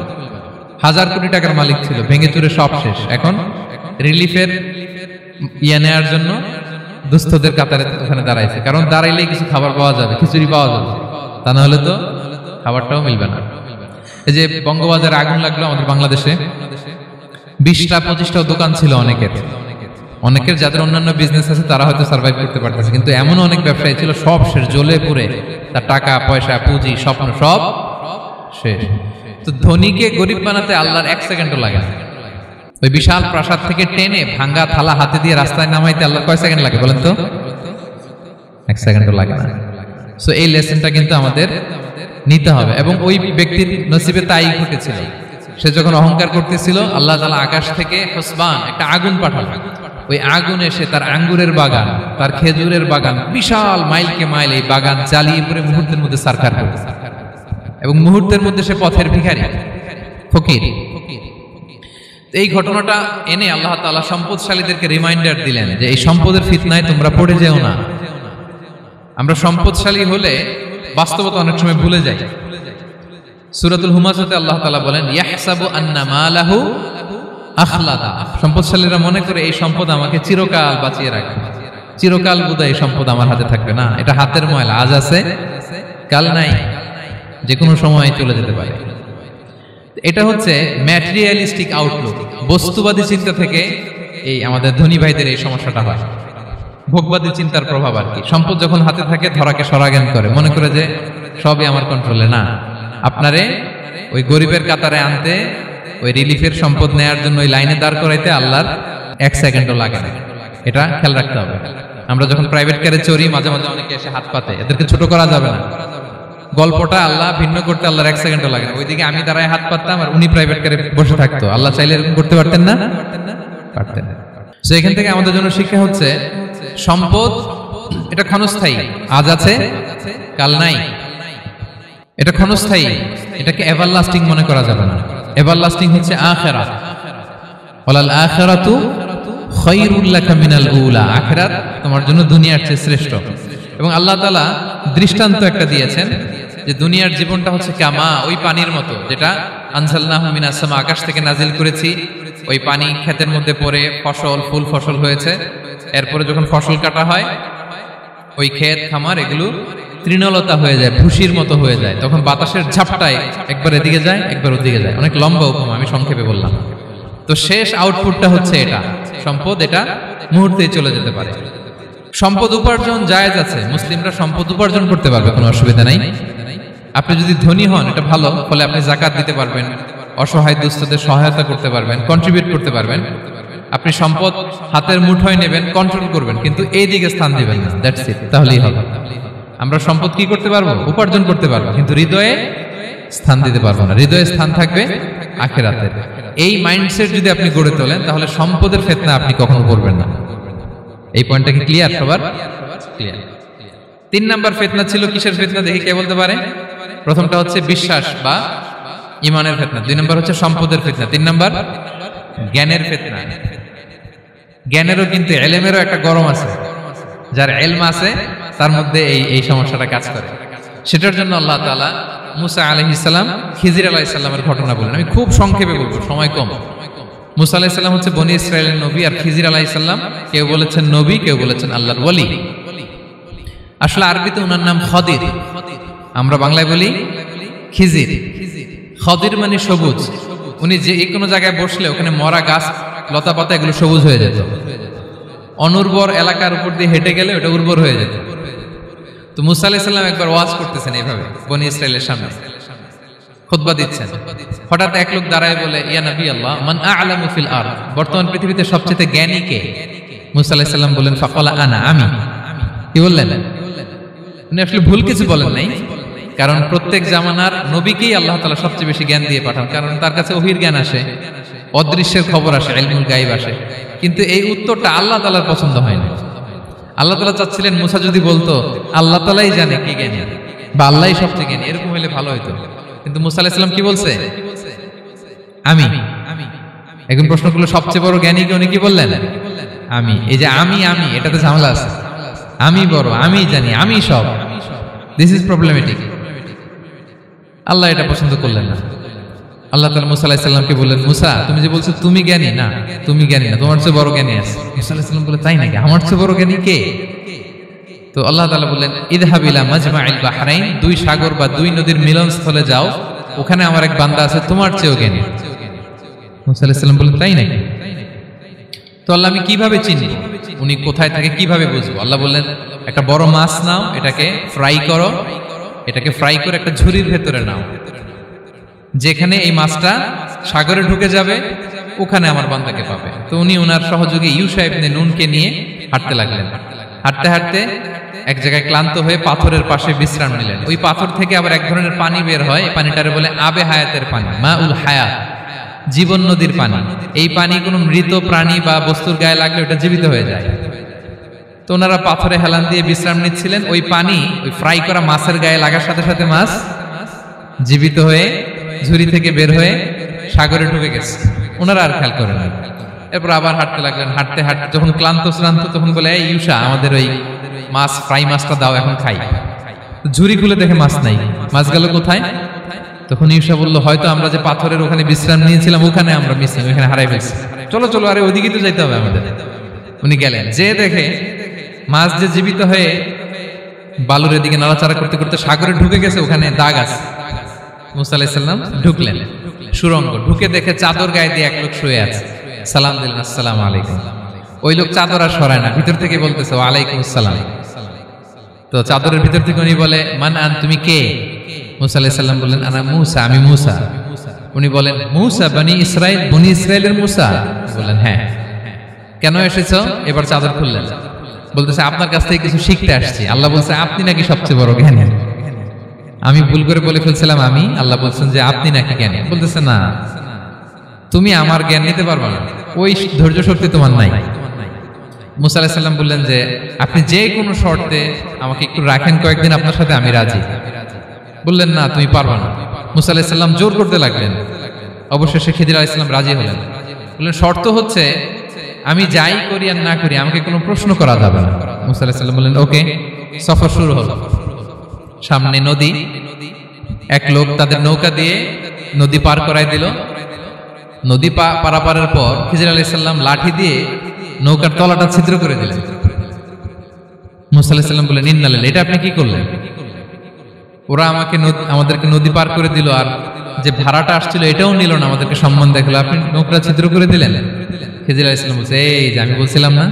1000 কোটি টাকার মালিক ছিল, ভেঙে চুরে সব শেষ। এখন রিলিফের নেওয়ার জন্য দুস্থদের কাতারে ওখানে দাঁড়াইছে, কারণ দাঁড়াইলেই কিছু খাবার পাওয়া যাবে, খিচুড়ি পাওয়া যাবে, তা না হলে তো খাবারটাও মিলবে না। এই যে বঙ্গবাজারে আগুন লাগলো আমাদের বাংলাদেশে, 20টা-25টাও দোকান ছিল অনেকের যাদের অন্যান্য বিজনেস আছে তারা হয়তো সার্ভাইভ করতে পারতেছে, কিন্তু এমন অনেক ব্যবসায়ী ছিল সব শেষ, জ্বলে পুড়ে, তার টাকা পয়সা পুঁজি স্বপ্ন সব শেষ। তো ধনীকে গরিব বানাতে আল্লাহর 1 সেকেন্ডও লাগে না। ওই বিশাল প্রাসাদ থেকে টেনে ভাঙ্গা থালা হাতে দিয়ে রাস্তায় নামাইতে আল্লাহর কয় সেকেন্ড লাগে বলেন তো? 1 সেকেন্ডও লাগে না। সো এই লেসনটা কিন্তু আমাদের নিতে হবে। এবং ওই ব্যক্তির নসিবে তাই ঘটেছিল। সে যখন অহংকার করতেছিল, আল্লাহ তাআলা আকাশ থেকে হুসবান একটা আগুন পাঠালেন। ওই আগুন এসে তার আঙ্গুরের বাগান, তার খেজুরের বাগান, বিশাল মাইলকে মাইল এই বাগান জ্বালিয়ে পুরো মুহূর্তের মধ্যে সারখার করে, এবং মুহূর্তের মধ্যে সে পথের ভিখারি, ফকির। এই ঘটনাটা এনে আল্লাহ তাআলা সম্পদশালীদেরকে রিমাইন্ডার দিলেন যে এই সম্পদের ফিতনায় তোমরা পড়ে যেও না। আমরা সম্পদশালী হলে বাস্তবতা অনেক সময় ভুলে যাই। সূরাতুল হুমাযাতে আল্লাহ তাআলা বলেন ইয়াহসাবু আন্না মালাহু আখলাদা। সম্পদশালীরা মনে করে এই সম্পদ আমাকে চিরকাল বাঁচিয়ে রাখবে, চিরকাল বোধহয় এই সম্পদ আমার হাতে থাকবে। না, এটা হাতের ময়লা, আজ আছে কাল নাই, যে কোনো সময় চলে যেতে পারে। এটা হচ্ছে ম্যাটেরিয়ালিস্টিক আউটলুক, বস্তুবাদী চিন্তা থেকে এই আমাদের ধনী ভাইদের এই সমস্যাটা হয়, ভোগবাদী চিন্তার প্রভাব আর কি। সম্পদ যখন হাতে থাকে ধরাকে সরাজ্ঞান করে, মনে করে যে সবই আমার কন্ট্রোলে। না, আপনারে ওই গরিবের কাতারে আনতে, ওই রিলিফের সম্পদ নেয়ার জন্য ওই লাইনে দাঁড় করাইতে আল্লাহর 1 সেকেন্ডও লাগে না। এটা খেয়াল রাখতে হবে। আমরা যখন প্রাইভেট কারে চড়ি, মাঝে মাঝে অনেকে এসে হাত পাতে, এদেরকে ছোট করা যাবে না। গল্পটা আল্লাহ ভিন্ন করতে আল্লাহর 1 সেকেন্ডও লাগে না। ওইদিকে আমি দাঁড়ায় হাত পাততাম আর উনি প্রাইভেট কারে বসে থাকতো। আল্লাহ চাইলে এরকম করতে পারতেন না? পারতেন। তো এখান থেকে আমাদের জন্য শিক্ষা হচ্ছে সম্পদ এটা ক্ষণস্থায়ী, আজ আছে কাল নাই। এটা ক্ষণস্থায়ী, এটাকে এভারলাস্টিং মনে করা যাবে না। এভারলাস্টিং হচ্ছে আখিরাত। ওয়ালাল আখিরাতু খায়রুল লাকা মিনাল উলা। আখিরাত তোমার জন্য দুনিয়ার চেয়ে শ্রেষ্ঠ। এবং আল্লাহ তাআলা দৃষ্টান্ত একটা দিয়েছেন যে দুনিয়ার জীবনটা হচ্ছে কামা, ওই পানির মতো যেটা আনজালনাহু মিনাস সামা, আকাশ থেকে নাজিল করেছি। ওই পানি ক্ষেতের মধ্যে পড়ে ফসল, ফুল ফসল হয়েছে। এরপরে যখন ফসল কাটা হয়, ওই ক্ষেত খামার এগুলো তৃণলতা হয়ে যায়, ভুসির মতো হয়ে যায়। তখন বাতাসের ঝাপটায় একবার এদিকে যায়, একবার ওদিকে যায়। অনেক লম্বা উপমা, আমি সংক্ষেপে বললাম। তো শেষ আউটপুটটা হচ্ছে এটা, সম্পদ এটা মুহূর্তেই চলে যেতে পারে। সম্পদ উপার্জন জায়েজ আছে, মুসলিমরা সম্পদ উপার্জন করতে পারবে, কোনো অসুবিধা নাই। আপনি যদি ধনী হন এটা ভালো, ফলে আপনি যাকাত দিতে পারবেন, অসহায় দুস্থদের সহায়তা করতে পারবেন, কন্ট্রিবিউট করতে পারবেন। আপনি সম্পদ হাতের মুঠোয় নেবেন, কন্ট্রোল করবেন, কিন্তু এই দিকে স্থান দিবেন না। দ্যাটস ইট, তাহলেই হবে। আমরা সম্পদ কি করতে পারবো? উপার্জন করতে পারবো, কিন্তু হৃদয়ে স্থান দিতে পারবো না। হৃদয়ে স্থান থাকবে আখিরাতে। এই মাইন্ডসেট যদি আপনি গড়ে তোলেন, তাহলে সম্পদের ফিতনা আপনি কখনো করবেন না। এই পয়েন্টটা কি ক্লিয়ার সবার? ক্লিয়ার। 3 নাম্বার ফিতনা ছিল কিসের ফিতনা দেখি কে বলতে পারে? প্রথমটা হচ্ছে বিশ্বাস বা ঈমানের ফিতনা, 2 নাম্বার হচ্ছে সম্পদের ফিতনা, 3 নাম্বার জ্ঞানের ফিতনা। জ্ঞানেরও কিন্তু ইলমেরও একটা গরম আছে। যার ইলম আছে তার মধ্যে এই সমস্যাটা কাজ করে। সেটার জন্য আল্লাহ তাআলা মুসা আলাইহিস সালাম, খিজির আলাইহিস সালামের ঘটনা বলেন। আমি খুব সংক্ষেপে বলবো, সময় কম। মুসা আলাইহিস সালাম হচ্ছে বনি ইসরাইলের নবী, আর খিজির আলাইহিস সালাম কেউ বলেছেন নবী, কেউ বলেছেন আল্লাহর ওলি। আসলে আরবিতে ওনার নাম খদির, আমরা বাংলায় বলি খিজির। খদির মানে সবুজ। উনি যে কোনো জায়গায় বসলে ওখানে মরা গাছ, লতা পাতা এগুলো সবুজ হয়ে যেত। অনুর্বর এলাকার উপর দিয়ে হেঁটে গেলে ওটা উর্বর হয়ে যেত। তো মুসা আলাইহিস সালাম একবার ওয়াজ করতেছেন এইভাবে বনি ইসরাইলের সামনে, খুতবা দিচ্ছেন। হঠাৎ এক লোক দাঁড়ায় বলে, ইয়া নবী আল্লাহ, মান আ'লামু ফিল আরদ, বর্তমান পৃথিবীতে সবচেয়ে জ্ঞানী কে? মুসা আলাইহিস সালাম বললেন, ফাকালা আনা, আমি। কি বললেন? উনি আসলে ভুল কিছু বলেন নাই, কারণ প্রত্যেক জামানার নবীকেই আল্লাহ তাআলা সবচেয়ে বেশি জ্ঞান দিয়ে পাঠান, কারণ তার কাছে ওহীর জ্ঞান আসে, অদৃশ্যের খবর আসে, ইলমুল গায়ব আসে। কিন্তু এই উত্তরটা আল্লাহ তাআলার পছন্দ হয় না। আল্লাহ তাআলা চাচ্ছিলেন মুসা যদি বলতো আল্লাহ তাআলাই জানে কি জ্ঞানী বা আল্লাহই সবচেয়ে জ্ঞানী, এরকম হলে ভালো হতো। কিন্তু মুসা আলাইহিস সালাম কি বলছে? আমি। এখন প্রশ্ন করলো সবচেয়ে বড় জ্ঞানী কে? উনি কি বললেন? আমি। এই যে আমি আমি, এটাতে ঝামেলা আছে। আমি বড়, আমি জানি, আমি সব, দিস ইজ প্রবলেমেটিক। আল্লাহ এটা পছন্দ করলেন না। আল্লাহ তাআলা মুসা আলাইহিস সালামকে বললেন, মুসা তুমি যে বলছো তুমি জ্ঞানী, না তুমি জ্ঞানী না, তোমার চেয়ে বড় জ্ঞানী আছে। মুসা আলাইহিস সালাম বলে, তাই নাকি? আমার চেয়ে বড় জ্ঞানী কে? তো আল্লাহ তাআলা বললেন, ইযহাব ইলা মাজমাইল বাহরাইন, 2 সাগর বা 2 নদীর মিলনস্থলে যাও, ওখানে আমার এক বান্দা আছে তোমার চেয়েও জ্ঞানী। মুসা আলাইহিস সালাম বললেন, তাই নাকি? তো আল্লাহ, আমি কিভাবে চিনি উনি কোথায় থাকে, কিভাবে বুঝবো? আল্লাহ বললেন, একটা বড় মাছ নাও, এটাকে ফ্রাই করো, এটাকে ফ্রাই করে একটা ঝুড়ির ভেতরে নাও, যেখানে এই মাছটা সাগরে ঢুকে যাবে ওখানে আমার বান্দাকে পাবে। তো উনি ওনার সহযোগী ইউশা ইবনে নুনকে নিয়ে হাঁটতে লাগলেন। হাঁটতে হাঁটতে এক জায়গায় ক্লান্ত হয়ে পাথরের পাশে বিশ্রাম নিলেন। ওই পাথর থেকে আবার এক ধরনের পানি বের হয়, এই পানিটারে বলে আবে হায়াতের পানি, মাউল হায়াত, জীবন নদীর পানি। এই পানি কোনো মৃত প্রাণী বা বস্তুর গায়ে লাগলে ওটা জীবিত হয়ে যায়। তো ওনারা পাথরে হেলান দিয়ে বিশ্রাম নিচ্ছিলেন। ওই পানি ওই ফ্রাই করা মাছের গায়ে লাগার সাথে সাথে মাছ জীবিত হয়ে ঝুড়ি থেকে বের হয়ে সাগরে ঢুকে গেছে। ওনারা আর খেয়াল করেন না। এরপর আবার হাঁটতে লাগলেন। হাঁটতে হাঁটতে যখন ক্লান্ত শ্রান্ত, তখন বলে, এই ইউশা, আমাদের ওই মাছ, ফ্রাই মাছটা দাও, এখন খাই। ঝুড়ি খুলে দেখে মাছ নাই। মাছ গেল কোথায়? তখন ইউশা বলল, হয়তো আমরা যে পাথরের ওখানে বিশ্রাম নিয়েছিলাম ওখানে আমরা মিসিং, ওখানে হারাই ফেলছি। চলো চলো, আরে ওইদিকে তো যাইতে হবে আমাদের। উনি গেলেন, যে দেখে মাছ যে জীবিত হয়ে বালুর দিকে নাড়াচাড়া করতে করতে সাগরে ঢুকে গেছে, ওখানে দাগ আছে। মুসা আলাইহিস সালাম ঢুকলেন সুরঙ্গ, ঢুকে দেখে চাদর গায়ে দিয়ে এক লোক শুয়ে আছে। সালাম দিলেন, আসসালামু আলাইকুম। ওই লোক চাদর আর সরায় না, ভিতর থেকে বলতেছে, ওয়ালাইকুম আসসালাম। তো চাদরের ভিতর থেকে উনি বলে, মান আন, তুমি কে? মুসা আলাইহিস সালাম বললেন, আনা মুসা, আমি মুসা। উনি বলেন, মুসা বনি ইসরাইল, বনি ইসরাইলের মুসা? বললেন, হ্যাঁ। কেন এসেছো? এবার চাদর খুললেন। বলতেছে, আপনার কাছ থেকে কিছু শিখতে আসছি। আল্লাহ বলছে, আপনি নাকি সবচেয়ে বড় জ্ঞানী। আমি ভুল করে বলে ফেলছিলাম আমি। আল্লাহ বলছেন যে আপনি নাকি জ্ঞানী। বলতেছে, না, তুমি আমার জ্ঞান নিতে পারবে না, ওই ধৈর্য শক্তি তোমার নাই। মুসা আলাইহিস সালাম বললেন যে, আপনি যে কোনো শর্তে আমাকে একটু রাখেন কয়েকদিন, আপনার সাথে আমি রাজি। বললেন, না, তুমি পারবে না। মুসা আলাইহিস সালাম জোর করতে লাগলেন। অবশেষে খিদির আলাইহিস সালাম রাজি হলেন। বললেন, শর্ত হচ্ছে আমি যাই করি আর না করি আমাকে কোনো প্রশ্ন করা যাবে না। মুসা আলাইহিস সালাম বললেন, ওকে, সফর শুরু হলো। সামনে নদী, এক লোক তাদের নৌকা দিয়ে নদী পার করাই দিল। নদী পারাপারের পর খিজির আলাইহিস সালাম লাঠি দিয়ে নৌকার তলাটা ছিদ্র করে দিলেন। মুসা আলাইহিস সালাম বললেন, ইন্না লিল্লাহি, এটা আপনি কি করলেন? ওরা আমাদেরকে নদী পার করে দিল, আর যে ভাড়াটা আসছিল এটাও নিল না, আমাদেরকে সম্মান দেখালো, আপনি নৌকা ছিদ্র করে দিলেন। খিজির আলাইহিস সালাম বলছে, এই যে আমি বলছিলাম না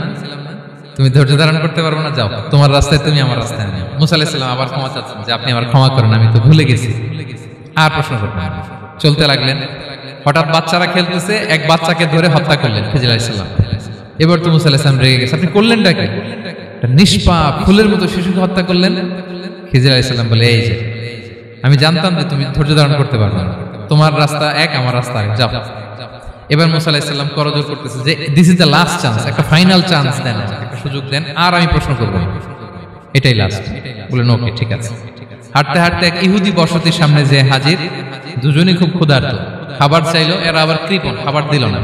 তুমি ধৈর্য ধারণ করতে পারবো না, যাও তোমার রাস্তায় তুমি, আমার রাস্তায় আমি। মুসা আলাইহিস সালাম আবার ক্ষমা চাচ্ছেন যে আপনি আমার ক্ষমা করেন, আমি তো ভুলে গেছি। আর প্রশ্ন করবেন না। চলতে লাগলেন। হঠাৎ বাচ্চারা খেলতেছে, এক বাচ্চাকে ধরে হত্যা করলেন খিজির আলাইহিস সালাম। এবার তো মুসা আলাইহিস সালাম রেগে গেছে, আপনি করলেনটা কি? নিষ্পাপ ফুলের মতো শিশুকে হত্যা করলেন। খিজির আলাইহিস সালাম বলে, এই যে আমি জানতাম যে তুমি ধৈর্য ধারণ করতে পারবে না, তোমার রাস্তা এক, আমার রাস্তা এক, যাও। এবার মুসা আলাইহিস সালাম করজোর করতেছে যে দিস ইজ দ্য লাস্ট চান্স, একটা ফাইনাল চান্স দেন, একটা সুযোগ দেন, আর আমি প্রশ্ন করব না, এটাই লাস্ট। বলেন ওকে ঠিক আছে। হাঁটতে হাঁটতে এক ইহুদি বসতির সামনে যে হাজির, দুজনই খুব ক্ষুধার্ত, খাবার চাইলো, এরা আবার কৃপণ, খাবার দিল না।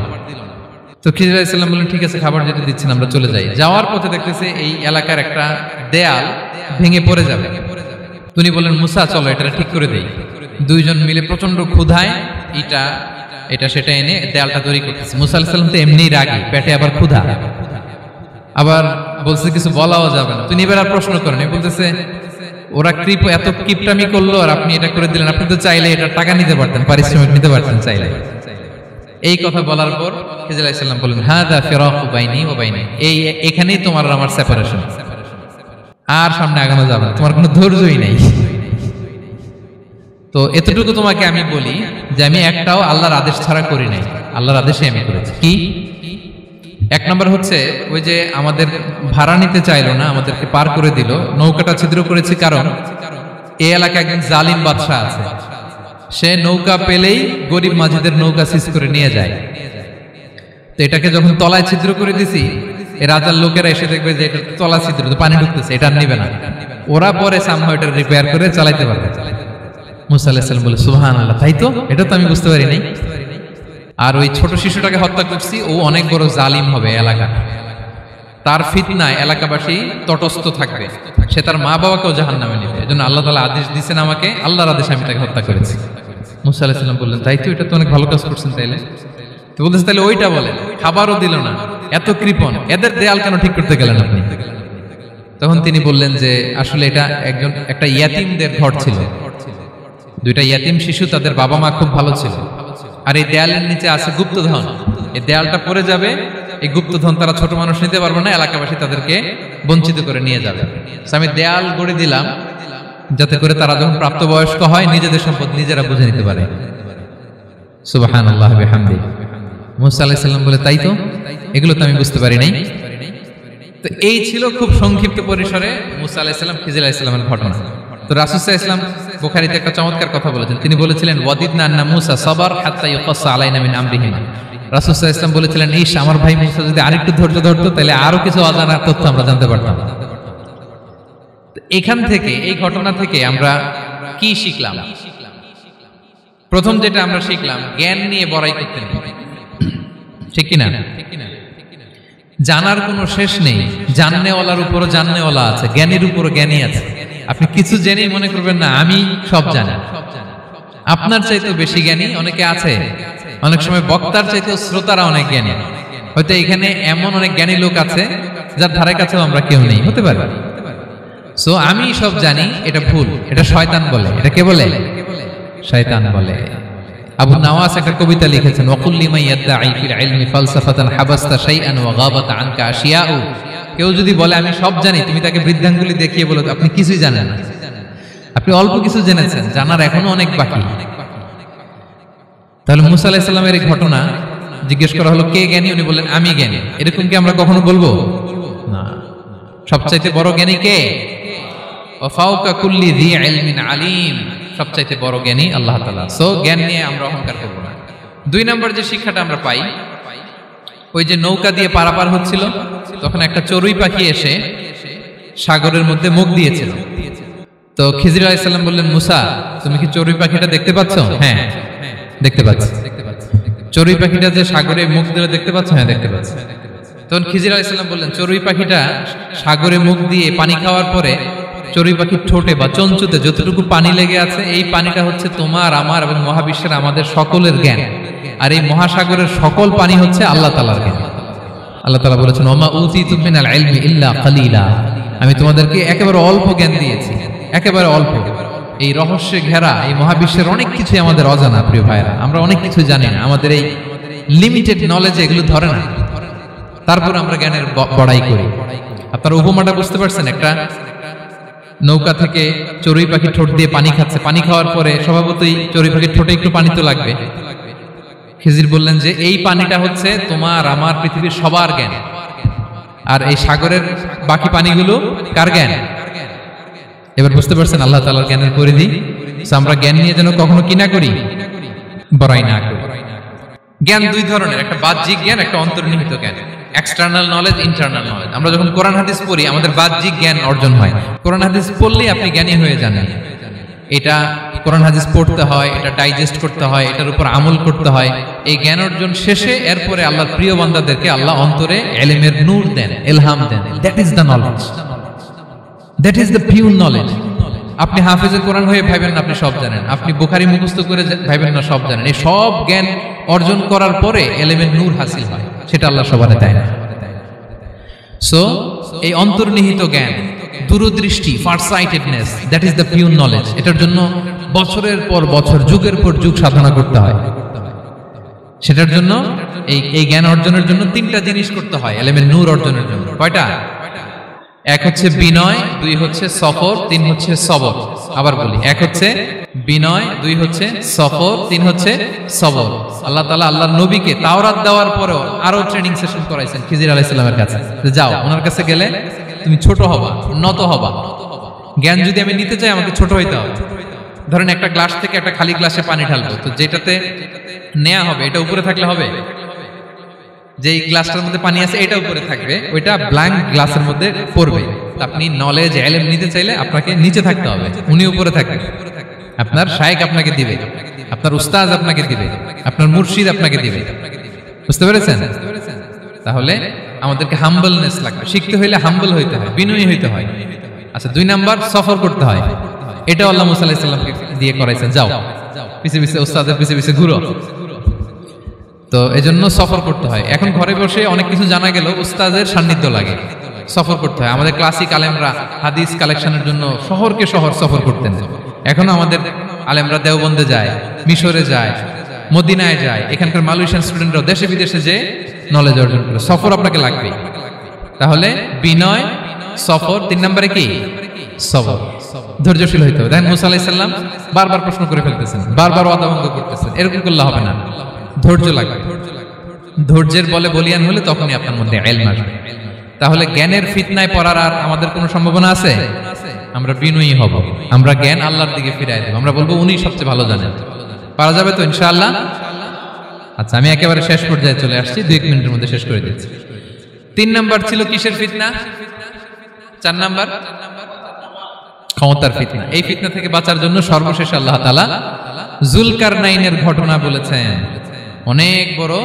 তো খিজির আলাইহিস সালাম বললেন, ঠিক আছে খাবার যেটা দিচ্ছেন আমরা চলে যাই। যাওয়ার পথে দেখতেছে এই এলাকার একটা দেয়াল ভেঙে পড়ে যাবে। তিনি বললেন, মুসা চলো এটা ঠিক করে দেই। দুইজন মিলে প্রচন্ড ক্ষুধায় এটা সেটা এনে দেয়ালটা তৈরি করতেছে। মুসা আলাইহিস সালাম তো এমনিই রাগী, পেটে আবার ক্ষুধা, আবার বলছে কিছু বলাও যাবে না। তিনি এবার আর প্রশ্ন করেন, বলতেছে ওরা এত কিপটামি করলো আর আপনি এটা করে দিলেন, আপনি তো চাইলে এটা টাকা নিতে পারতেন, পারিশ্রমিক নিতে পারতেন চাইলে। এই কথা বলার পর খিজির আলাইহিস সালাম বললেন, হাদা ফিরাকু বাইনি ওয়া বাইনি, এখানেই তোমার আর আমার সেপারেশন, আর সামনে আগানো যাবে না, তোমার কোনো ধৈর্যই নেই। তো এতটুকু তোমাকে আমি বলি যে আমি একটাও আল্লাহর আদেশ ছাড়া করি নাই, আল্লাহর আদেশে আমি করেছি। কি? এক নম্বর হচ্ছে ওই যে আমাদের ভাড়া নিতে চাইলো না, আমাদেরকে পার করে দিল, নৌকাটা ছিদ্র করেছি কারণ এই এলাকায় একজন জালিম বাদশা আছে, সে নৌকা পেলেই গরিব মাঝিদের নৌকা সিজ করে নিয়ে যায়। তো এটাকে যখন তলায় ছিদ্র করে দিছি, এই রাজার লোকেরা এসে দেখবে যে এটা তলা ছিদ্র, তো পানি ঢুকতেছে, এটা নিবে না, ওরা পরে সামহাও এটা রিপেয়ার করে চালাইতে পারবে। মুসা আলাইহিস সালাম বলে, সুবহানাল্লাহ, তাই তো, এটা তো আমি বুঝতে পারি নাই। আর ওই ছোট শিশুটাকে হত্যা করছি, ও অনেক বড় জালিম হবে এলাকা, তার ফিতনায় এলাকাবাসী তটস্থ থাকবে, সে তার মা বাবাকেও জাহান্নামে নেবে। এজন্য আল্লাহ তাআলা আদেশ দিয়েছেন আমাকে, আল্লাহর আদেশে আমি তাকে হত্যা করেছি। মুসা আলাইহিস সালাম বললেন, তাই তো, এটা তো অনেক ভালো কাজ করছেন তাইলে। তো বলতেছে, তাহলে ওইটা বলেন, খাবারও দিল না, এত কৃপণ, এদের দেয়াল কেন ঠিক করতে গেলেন আপনি? তখন তিনি বললেন যে আসলে এটা একটা ইয়াতিমদের ঘর ছিল, দুইটা ইয়াতিম শিশু, তাদের বাবা মা খুব ভালো ছিল, আর এই দেয়ালের নিচে আছে গুপ্তধন, এই দেয়ালটা পড়ে যাবে, এই গুপ্তধন তারা ছোট মানুষ নিতে পারবে না, এলাকাবাসী তাদেরকে বঞ্চিত করে নিয়ে যাবে। আমি দেয়াল গড়ে দিলাম যাতে করে তারা যখন প্রাপ্তবয়স্ক হয় নিজেদের সম্পদ নিজেরা বুঝে নিতে পারে। সুবহানাল্লাহ বিহামদি। মুসা আলাইহিস সালাম বলে, তাই তো, এগুলো তো আমি বুঝতে পারি নাই। তো এই ছিল খুব সংক্ষিপ্ত পরিসরে মুসা আলাইহিস সালাম খিজির আলাইহিস সালামের ঘটনা। তো রাসূল সাল্লাল্লাহু আলাইহি ওয়াসাল্লাম বুখারীতে একটা চমৎকার কথা বলেছেন, তিনি বলেছিলেন, ওয়াদিদনা আন্না মুসা সাবার হাত্তা ইউকাসসা আলাইনা মিন আমরিহিমা। রাসূল সাল্লাল্লাহু আলাইহি ওয়াসাল্লাম বলেছিলেন, ইস, আমার ভাই মুসা যদি আরেকটু ধৈর্য ধরতো তাহলে আরো কিছু অজানা তথ্য আমরা জানতে পারতাম। এখান থেকে, এই ঘটনা থেকে আমরা কি শিখলাম? প্রথম যেটা আমরা শিখলাম, জ্ঞান নিয়ে বড়াই করতে নেই, ঠিক কিনা? জানার কোনো শেষ নেই, জাননেওয়ালার উপরও জাননেওয়ালা আছে, জ্ঞানীর উপরও জ্ঞানী আছে। আপনি কিছু জেনেই মনে করবেন না আমি সব জানি, আপনার চাইতেও বেশি জ্ঞানী অনেকে আছে। অনেক সময় বক্তার চাইতেও শ্রোতারা অনেক জ্ঞানী। হয়তো এখানে এমন অনেক জ্ঞানী লোক আছে যার ধারে কাছেও আমরা কেউ নেই, হতে পারে। সো আমি সব জানি, এটা ভুল, এটা শয়তান বলে। এটা কে বলে? শয়তান বলে। আবু নাওয়াস একটা কবিতা লিখেছেন, ওয়াকুল্লি মান ইয়াদঈ ফিল ইলমি ফালসাফাতান হাবাসতা শাইআন ওয়া গাবাত আনকা আশিয়াউ। কেউ যদি বলে আমি সব জানি, তুমি তাকে বৃদ্ধাঙ্গুলি দেখিয়ে বলো আপনি কিছুই জানেন না, আপনি অল্প কিছু জেনেছেন, জানার এখনো অনেক বাকি। তাহলে মুসা আলাইহিস সালামের এই ঘটনা জিজ্ঞেস করা হলো কে জ্ঞানী, উনি বললেন আমি জ্ঞানী। এরকম কি আমরা কখনো বলবো না? সবচাইতে বড় জ্ঞানী কে? ওয়া ফাওকা কুল্লি যী ইলমিন আলিম। সবচাইতে বড় জ্ঞানী আল্লাহ তাআলা। সো জ্ঞান নিয়ে আমরা অহংকার করব না। দুই নম্বর যে শিক্ষাটা আমরা পাই, ওই যে নৌকা দিয়ে পারাপার হচ্ছিল, তখন একটা চড়ুই পাখি এসে সাগরের মধ্যে মুখ দিয়েছিল। তো খিজির আলাইহিস সালাম বললেন, মুসা তুমি কি চড়ুই পাখিটা দেখতে পাচ্ছ? হ্যাঁ দেখতে পাচ্ছি। চড়ুই পাখিটা যে সাগরে মুখ দিয়ে দেখতে পাচ্ছ? হ্যাঁ দেখতে পাচ্ছি। তখন খিজির আলাইহিস সালাম বললেন, চড়ুই পাখিটা সাগরে মুখ দিয়ে পানি খাওয়ার পরে চড়ুই পাখির ঠোঁটে বা চঞ্চুতে যতটুকু পানি লেগে আছে, এই পানিটা হচ্ছে তোমার আমার এবং মহাবিশ্বের আমাদের সকলের জ্ঞান। আর এই মহাসাগরের সকল পানি হচ্ছে আল্লাহ তাআলার জ্ঞান। আল্লাহ তাআলা বলেছেন, ওমা উতিতুম মিনাল ইলমি ইল্লা কালিলা, আমি তোমাদেরকে একেবারে অল্প জ্ঞান দিয়েছি, একেবারে অল্প। এই রহস্যে ঘেরা এই মহাবিশ্বের অনেক কিছুই আমাদের অজানা প্রিয় ভাইরা, আমরা অনেক কিছু জানি না, আমাদের এই লিমিটেড নলেজে এগুলো ধরে না, তারপর আমরা জ্ঞানের বড়াই করি। আপনারা উপমাটা বুঝতে পারছেন? একটা নৌকা থেকে চড়ুই পাখি ঠোঁট দিয়ে পানি খাচ্ছে, পানি খাওয়ার পরে স্বভাবতই চড়ুই পাখির ঠোঁটে একটু পানি তো লাগবে। খিজির বললেন যে এই পানিটা হচ্ছে তোমার আমার পৃথিবীর সবার জ্ঞান, আর এই সাগরের বাকি পানিগুলো কার জ্ঞান? এবার বুঝতে পারছেন আল্লাহ তাআলার জ্ঞানের পরিধি। আমরা জ্ঞান নিয়ে যেন কখনো কি না করি, বড়াই না করি। জ্ঞান দুই ধরনের, একটা বাহ্যিক জ্ঞান, একটা অন্তর্নিহিত জ্ঞান। External knowledge, internal knowledge. আমরা যখন কোরআন হাদিস পড়ি আমাদের বাহ্যিক জ্ঞান অর্জন হয়। কোরআন হাদিস পড়লেই আপনি জ্ঞানী হয়ে যান। এটা কোরআন হাদিস পড়তে হয়, এটা ডাইজেস্ট করতে হয়, এটার উপর আমল করতে হয়। এই জ্ঞান অর্জন শেষে এরপরে আল্লাহর প্রিয় বান্দাদেরকে আল্লাহ অন্তরে ইলমের নূর দেন, ইলহাম দেন। That is the knowledge, that is the pure knowledge. আপনি হাফেজে কোরআন হয়ে ভাবেন না আপনি সব জানেন, আপনি বুখারী মুখস্থ করে ভাবেন না সব জানেন। এই সব জ্ঞান অর্জন করার পরে ইলমের নূর হাসিল হয়, সেটা আল্লাহ সবার দেয় না। সো এই অন্তর্নিহিত জ্ঞান, দূরদৃষ্টি, farsightedness, that is the pure knowledge. এটার জন্য বছরের পর বছর, যুগের পর যুগ সাধনা করতে হয়। সেটার জন্য এই জ্ঞান অর্জনের জন্য তিনটা জিনিস করতে হয় ইলমের নূর অর্জনের জন্য। কয়টা? এক হচ্ছে বিনয়, দুই হচ্ছে সফর, তিন হচ্ছে সবর। আবার বলি, এক হচ্ছে বিনয়, দুই হচ্ছে সফর, তিন হচ্ছে সবর। আল্লাহ তাআলা আল্লাহর নবীকে তাওরাত দেওয়ার পরেও আরো ট্রেনিং সেশন করাইছেন খিজির আলাইহিস সালামের কাছে। যাও, ওনার কাছে গেলে তুমি ছোট হবা, নত হবা। জ্ঞান যদি আমি নিতে চাই আমাকে ছোট হইতে হবে। ধরেন একটা গ্লাস থেকে একটা খালি গ্লাসে পানি ঢালবো, তো যেটাতে নেওয়া হবে এটা উপরে থাকলে হবে? যে গ্লাসটার মধ্যে পানি আছে এটা উপরে থাকবে, ওইটা ব্ল্যাঙ্ক গ্লাসের মধ্যে পড়বে। আপনি নলেজ ইলম নিতে চাইলে আপনাকে নিচে থাকতে হবে, উনি উপরে থাকবেন। আপনার শায়েখ আপনাকে দিবে, আপনার উস্তাদ আপনাকে দিবে, আপনার মুর্শিদ আপনাকে দিবে। বুঝতে পেরেছেন? তাহলে আমাদেরকে হাম্বলনেস লাগবে, শিখতে হইলে হাম্বল হইতে হয়, বিনয়ী হইতে হয়। আচ্ছা, দুই নাম্বার সফর করতে হয়। এটা আল্লাহ মুসা আলাইহিস সালামকে দিয়ে করাইছেন, যাও পিছে পিছে উস্তাদের পিছে পিছে ঘুরো। তো এজন্য সফর করতে হয়। এখন ঘরে বসে অনেক কিছু জানা গেল, উস্তাদের সান্নিধ্য লাগে, সফর করতে হয়। আমাদের ক্লাসিক আলেমরা হাদিস কালেকশনের জন্য শহরকে শহর সফর করতেন। এখনো আমাদের আলেমরা দেওবন্দে যায়, মিশরে যায়, মদিনায় যায়। এখানকার মালয়েশিয়ান স্টুডেন্টরাও দেশে বিদেশে যে নলেজ অর্জন করে। সফর আপনাকে লাগবে। তাহলে বিনয়, সফর, তিন নম্বরে কি? সবর। ধৈর্যশীল হইতে হবে। দেখেন মুসা আলাইহিস সালাম বারবার প্রশ্ন করে ফেলতেছেন, বারবার ওয়াদা ভঙ্গ করতেছেন। এরকম করলে হবে না, ধৈর্য লাগবে। ধৈর্যের বলে বলিয়ান হলে তখনই আপনার মধ্যে ইলম আসবে। তাহলে জ্ঞানের ফিতনায় পড়ার আর আমাদের কোনো সম্ভাবনা আছে? আমরা বিনয়ী হব, আমরা জ্ঞান আল্লাহর দিকে ফিরাই দেব, আমরা বলবো উনি সবচেয়ে ভালো জানেন। পারা যাবে তো ইনশাআল্লাহ? আচ্ছা, আমি একেবারে শেষ পর্যায়ে চলে আসছি, 2 মিনিটের মধ্যে শেষ করে দিচ্ছি। 3 নাম্বার ছিল কিসের ফিতনা? 4 নাম্বার ক্ষমতার ফিতনা। এই ফিতনা থেকে বাঁচার জন্য সর্বশেষ আল্লাহ তাআলা যুলকারনাইনের ঘটনা বলেছেন। অনেক বড়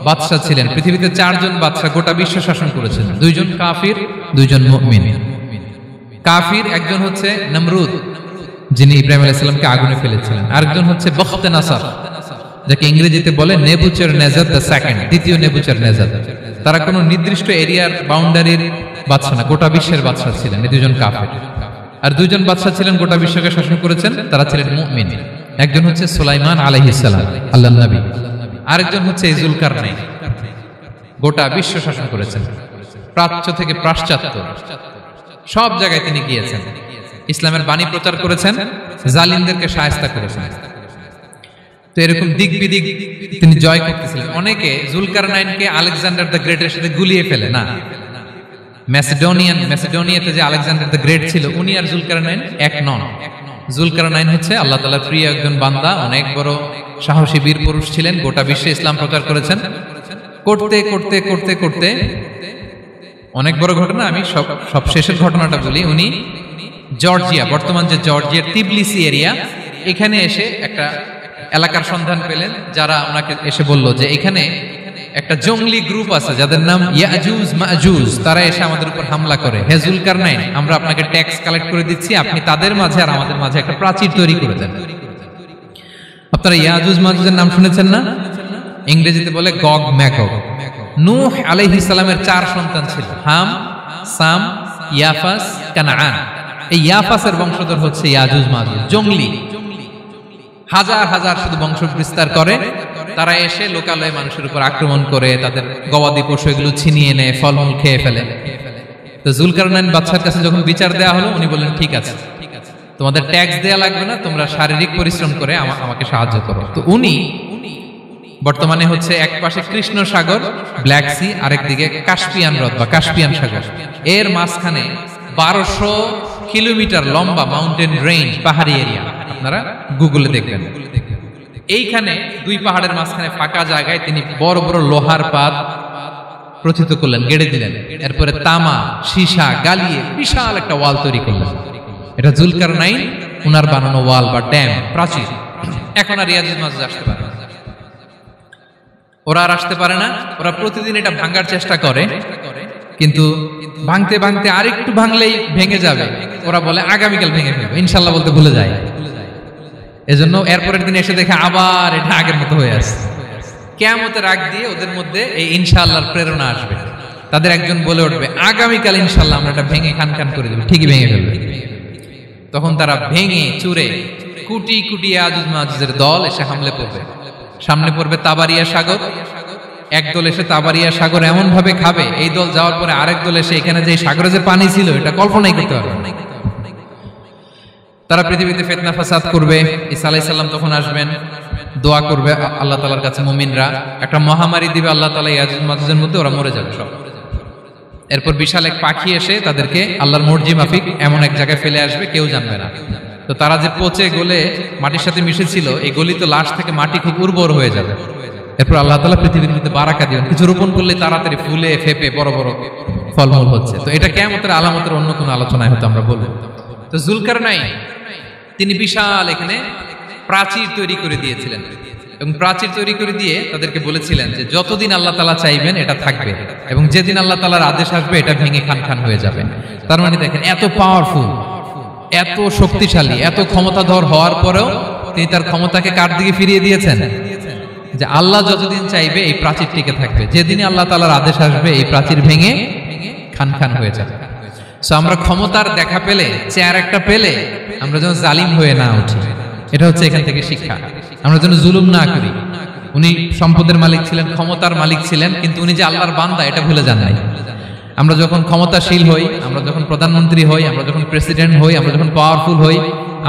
বাদশা ছিলেন, পৃথিবীতে 4 জন বাদশা গোটা বিশ্ব শাসন করেছেন। 2 জন কাফির, 2 জন মুমিন। কাফির একজন হচ্ছে নমরুদ, যিনি ইব্রাহিম আলাইহিস সালামকে আগুনে ফেলেছিলেন। আরেকজন হচ্ছে বখতে নাসার, যাকে ইংরেজিতে বলে নেবুচারনেজার দ্য সেকেন্ড, দ্বিতীয় নেবুচারনেজার। তারা কোনো নির্দিষ্ট এরিয়ার বাউন্ডারির বাদশা না, গোটা বিশ্বের বাদশা ছিলেন। এই 2 জন কাফির। আর 2 জন বাদশা ছিলেন গোটা বিশ্বকে শাসন করেছেন, তারা ছিলেন মুমিন। একজন হচ্ছে সুলাইমান আলাইহিস সালাম, আল্লাহর নবী। আরেকজন হচ্ছে যুলকারনাইন, গোটা বিশ্ব শাসন করেছেন, প্রাচ্য থেকে পাশ্চাত্য সব জায়গায় তিনি গিয়েছেন, ইসলামের বাণী প্রচার করেছেন, জালিমদেরকে শায়েস্তা করেছেন। তো এরকম দিক বিদিক তিনি জয় করতেছিলেন। অনেকে যুলকারনাইনকে আলেকজান্ডার দ্য গ্রেটের সাথে গুলিয়ে ফেলে না। ম্যাসিডোনিয়াতে যে আলেকজান্ডার দ্য গ্রেট ছিল, উনি আর যুলকারনাইন এক নন। যুলকারনাইন হচ্ছে আল্লাহ তাআলার প্রিয় একজন বান্দা, অনেক বড় সাহসী বীর পুরুষ ছিলেন, গোটা বিশ্বে ইসলাম প্রচার করেছেন। করতে করতে করতে করতে অনেক বড় ঘটনা, আমি সব শেষের ঘটনাটা বলি। উনি জর্জিয়া, বর্তমান যে জর্জিয়ার তিবলিসি এরিয়া, এখানে এসে একটা এলাকার সন্ধান পেলেন, যারা ওনাকে এসে বলল যে এখানে একটা জঙ্গলি গ্রুপ আছে যাদের নাম ইয়াজুজ মাজুজ, তারা এসে আমাদের উপর হামলা করে। হে জুলকারনাইন, আমরা আপনাকে ট্যাক্স কালেক্ট করে দিচ্ছি, আপনি তাদের মাঝে আর আমাদের মাঝে একটা প্রাচীর তৈরি করে দেন। আপনারা ইয়াজুজ মাজুজের নাম শুনেছেন না? ইংরেজিতে বলে গগ ম্যাগগ। নূহ আলাইহিস সালামের 4 সন্তান ছিল, হাম, সাম, ইয়াফাস, কানাআন। এই ইয়াফাসের বংশধর হচ্ছে ইয়াজুজ মাজুজ, জঙ্গলি, হাজার হাজার শুধু বংশ বিস্তার করে। তারা এসে লোকালয়ে মানুষের উপর আক্রমণ করে, তাদের গবাদি পশু এগুলো ছিনিয়ে নেয়, ফলমূল খেয়ে ফেলে। তো জুলকারনাইন বাদশার কাছে যখন বিচার দেওয়া হলো, উনি বললেন ঠিক আছে, তোমাদের ট্যাক্স দেয়া লাগবে না, তোমরা শারীরিক পরিশ্রম করে আমাকে সাহায্য করো। তো উনি বর্তমানে হচ্ছে এক পাশে কৃষ্ণ সাগর, ব্ল্যাক সি, আরেকদিকে কাস্পিয়ান হ্রদ বা কাস্পিয়ান সাগর, এর মাঝখানে 1200 কিলোমিটার লম্বা মাউন্টেন রেঞ্জ, পাহাড়ি এরিয়া, আপনারা গুগলে দেখবেন। এইখানে 2 পাহাড়ের মাঝখানে ফাঁকা জায়গায় তিনি বড় বড় লোহার পাত প্রথিত করলেন, গেড়ে দিলেন। এরপরে তামা, সীসা গালিয়ে বিশাল একটা ওয়াল তৈরি করলেন। এটা জুলকারনাইন উনার বানানো ওয়াল বা ড্যাম, প্রাচীর। এখন আর ইয়াজুজ মাজুজ আসতে পারে না, ওরা আর আসতে পারে না। ওরা প্রতিদিন এটা ভাঙার চেষ্টা করে, কিন্তু ভাঙতে ভাঙতে আরেকটু ভাঙলেই ভেঙে যাবে। ওরা বলে আগামীকাল ভেঙে ফেলবে, ইনশাল্লাহ বলতে ভুলে যায়। এজন্য এরপরের দিন এসে দেখে আবার এটা আগের মতো হয়ে আসছে। কিয়ামতের আগ দিয়ে ওদের মধ্যে এই ইনশাআল্লাহর প্রেরণা আসবে। তাদের একজন বলে উঠবে, আগামীকাল ইনশাআল্লাহ আমরা এটা ভেঙে খান খান করে দেব, ঠিকই ভেঙে ফেলবে। তখন তারা ভেঙে চুরে কুটি কুটি ইয়াজুজ মাজুজের দল এসে হামলে পড়বে। সামনে পড়বে তাবারিয়া সাগর, এক দল এসে তাবারিয়া সাগর এমন ভাবে খাবে, এই দল যাওয়ার পরে আরেক দল এসে এখানে যে সাগরে যে পানি ছিল এটা কল্পনাই করতে পারবে না। তারা পৃথিবীতে ফিতনা ফাসাদ করবে। ঈসা আলাইহিস সালাম তখন আসবেন, দোয়া করবে আল্লাহ তাআলার কাছে মুমিনরা, একটা মহামারী দিবে আল্লাহ তাআলা ইয়াজুজ মাজুজের মধ্যে, ওরা মরে যাবে সব। এরপর বিশাল এক পাখি এসে তাদেরকে আল্লাহর মর্জি মাফিক এমন এক জায়গায় ফেলে আসবে, কেউ জানবে না। তো তারা যে পচে গলে মাটির সাথে মিশেছিল, এই গলিত লাশ থেকে মাটি খুব উর্বর হয়ে যাবে। এরপর আল্লাহ তাআলা পৃথিবীর মধ্যে বারাকা দিবেন, কিছু রোপণ করলে তাড়াতাড়ি ফুলে ফেপে বড় বড় ফলমূল হচ্ছে। তো এটা কিয়ামতের আলামতের অন্য কোনো আলোচনায় হয়তো আমরা বলবো। তো জুলকারনাইন তিনি বিশাল এখানে প্রাচীর তৈরি করে দিয়েছিলেন, এবং প্রাচীর তৈরি করে দিয়ে তাদেরকে বলেছিলেন যে যতদিন আল্লাহ তাআলা চাইবেন এটা থাকবে, এবং যেদিন আল্লাহ তাআলার আদেশ আসবে এটা ভেঙে খান খান হয়ে যাবে। তার মানে দেখেন, এত পাওয়ারফুল, এত শক্তিশালী, এত ক্ষমতাধর হওয়ার পরেও তিনি তার ক্ষমতাকে কার দিকে ফিরিয়ে দিয়েছেন? যে আল্লাহ যতদিন চাইবে এই প্রাচীর টিকে থাকবে, যেদিন আল্লাহ তাআলার আদেশ আসবে এই প্রাচীর ভেঙে খান খান হয়ে যাবে। সো আমরা ক্ষমতার দেখা পেলে, চেয়ার একটা পেলে আমরা যেন জালিম হয়ে না উঠি, এটা হচ্ছে এখান থেকে শিক্ষা। আমরা যেন জুলুম না করি। উনি সম্পদের মালিক ছিলেন, ক্ষমতার মালিক ছিলেন, কিন্তু উনি যে আল্লাহর বান্দা এটা ভুলে যান নাই। আমরা যখন ক্ষমতাশীল হই, আমরা যখন প্রধানমন্ত্রী হই, আমরা যখন প্রেসিডেন্ট হই, আমরা যখন পাওয়ারফুল হই,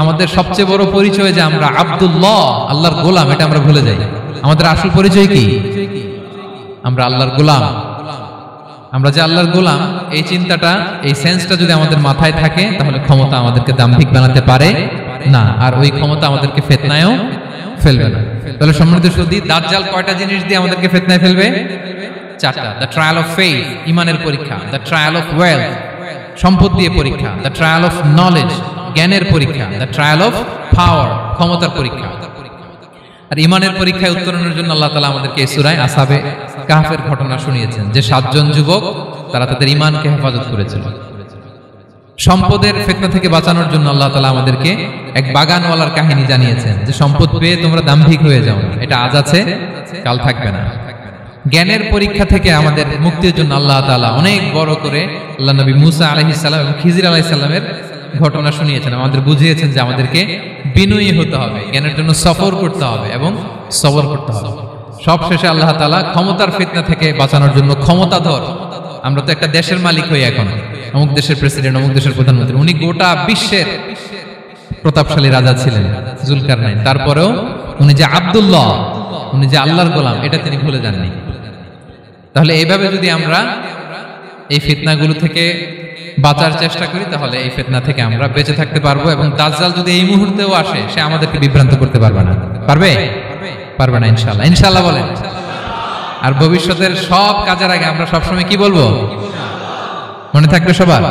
আমাদের সবচেয়ে বড় পরিচয় যে আমরা আব্দুল্লাহ, আল্লাহর গোলাম, এটা আমরা ভুলে যাই। আমাদের আসল পরিচয় কি? আমরা আল্লাহর গোলাম। আমরা যে আল্লাহর গোলাম, এই চিন্তাটা, এই সেন্সটা যদি আমাদের মাথায় থাকে, তাহলে ক্ষমতা আমাদেরকে দাম্ভিক বানাতে পারে না, আর ওই ক্ষমতা আমাদেরকে ফিতনায়ও ফেলবে না। তাহলে সম্মানিত সুধী, দাজ্জাল কয়টা জিনিস দিয়ে আমাদেরকে ফিতনায় ফেলবে? 4টা। দ্য ট্রায়াল অফ ফেইথ, ইমানের পরীক্ষা; দ্য ট্রায়াল অফ ওয়েলথ, সম্পদ দিয়ে পরীক্ষা; দ্য ট্রায়াল অফ নলেজ, জ্ঞানের পরীক্ষা; দ্য ট্রায়াল অফ পাওয়ার, ক্ষমতার পরীক্ষা। আর ইমানের পরীক্ষায় উত্তরণের জন্য আল্লাহ তাআলা আমাদেরকে এই সূরায় আসহাবে কাহফের ঘটনা শুনিয়েছেন, যে 7 জন যুবক তারা তাদের ইমানকে হেফাজত করেছিল। সম্পদের ফিতনা থেকে বাঁচানোর জন্য আল্লাহ তাআলা আমাদেরকে এক বাগানওয়ালার কাহিনী জানিয়েছেন, যে সম্পদ পেয়ে তোমরা দাম্ভিক হয়ে যাও, এটা আজ আছে কাল থাকবে না। জ্ঞানের পরীক্ষা থেকে আমাদের মুক্তির জন্য আল্লাহ তাআলা অনেক বড় করে আল্লাহ নবী মুসা আলাইহিস সালাম এবং খিজির আলাইহিস সালামের ঘটনা শুনিয়েছেন, আমাদের বুঝিয়েছেন যে আমাদেরকে বিনয়ী হতে হবে, জ্ঞানের জন্য সফর করতে হবে এবং সবর করতে হবে। সবশেষে আল্লাহ তাআলা ক্ষমতার ফিতনা থেকে বাঁচানোর জন্য ক্ষমতাধর, আমরা তো একটা দেশের মালিক হই এখন, অমুক দেশের প্রেসিডেন্ট, অমুক দেশের প্রধানমন্ত্রী, উনি গোটা বিশ্বের প্রতাপশালী রাজা ছিলেন জুলকারনাইন। তারপরেও উনি যে আব্দুল্লাহ, উনি যে আল্লাহর গোলাম, এটা তিনি ভুলে যাননি। তাহলে এইভাবে যদি আমরা এই ফিতনাগুলো থেকে বাঁচার চেষ্টা করি, তাহলে এই ফিতনা থেকে আমরা বেঁচে থাকতে পারবো, এবং দাজ্জাল যদি এই মুহূর্তেও আসে, সে আমাদেরকে বিভ্রান্ত করতে পারবে না। পারবে? পারবে না ইনশাআল্লাহ। ইনশাআল্লাহ বলেন। আর ভবিষ্যতের সব কাজের আগে আমরা সবসময় কি বলবো? মনে থাকবে সবার?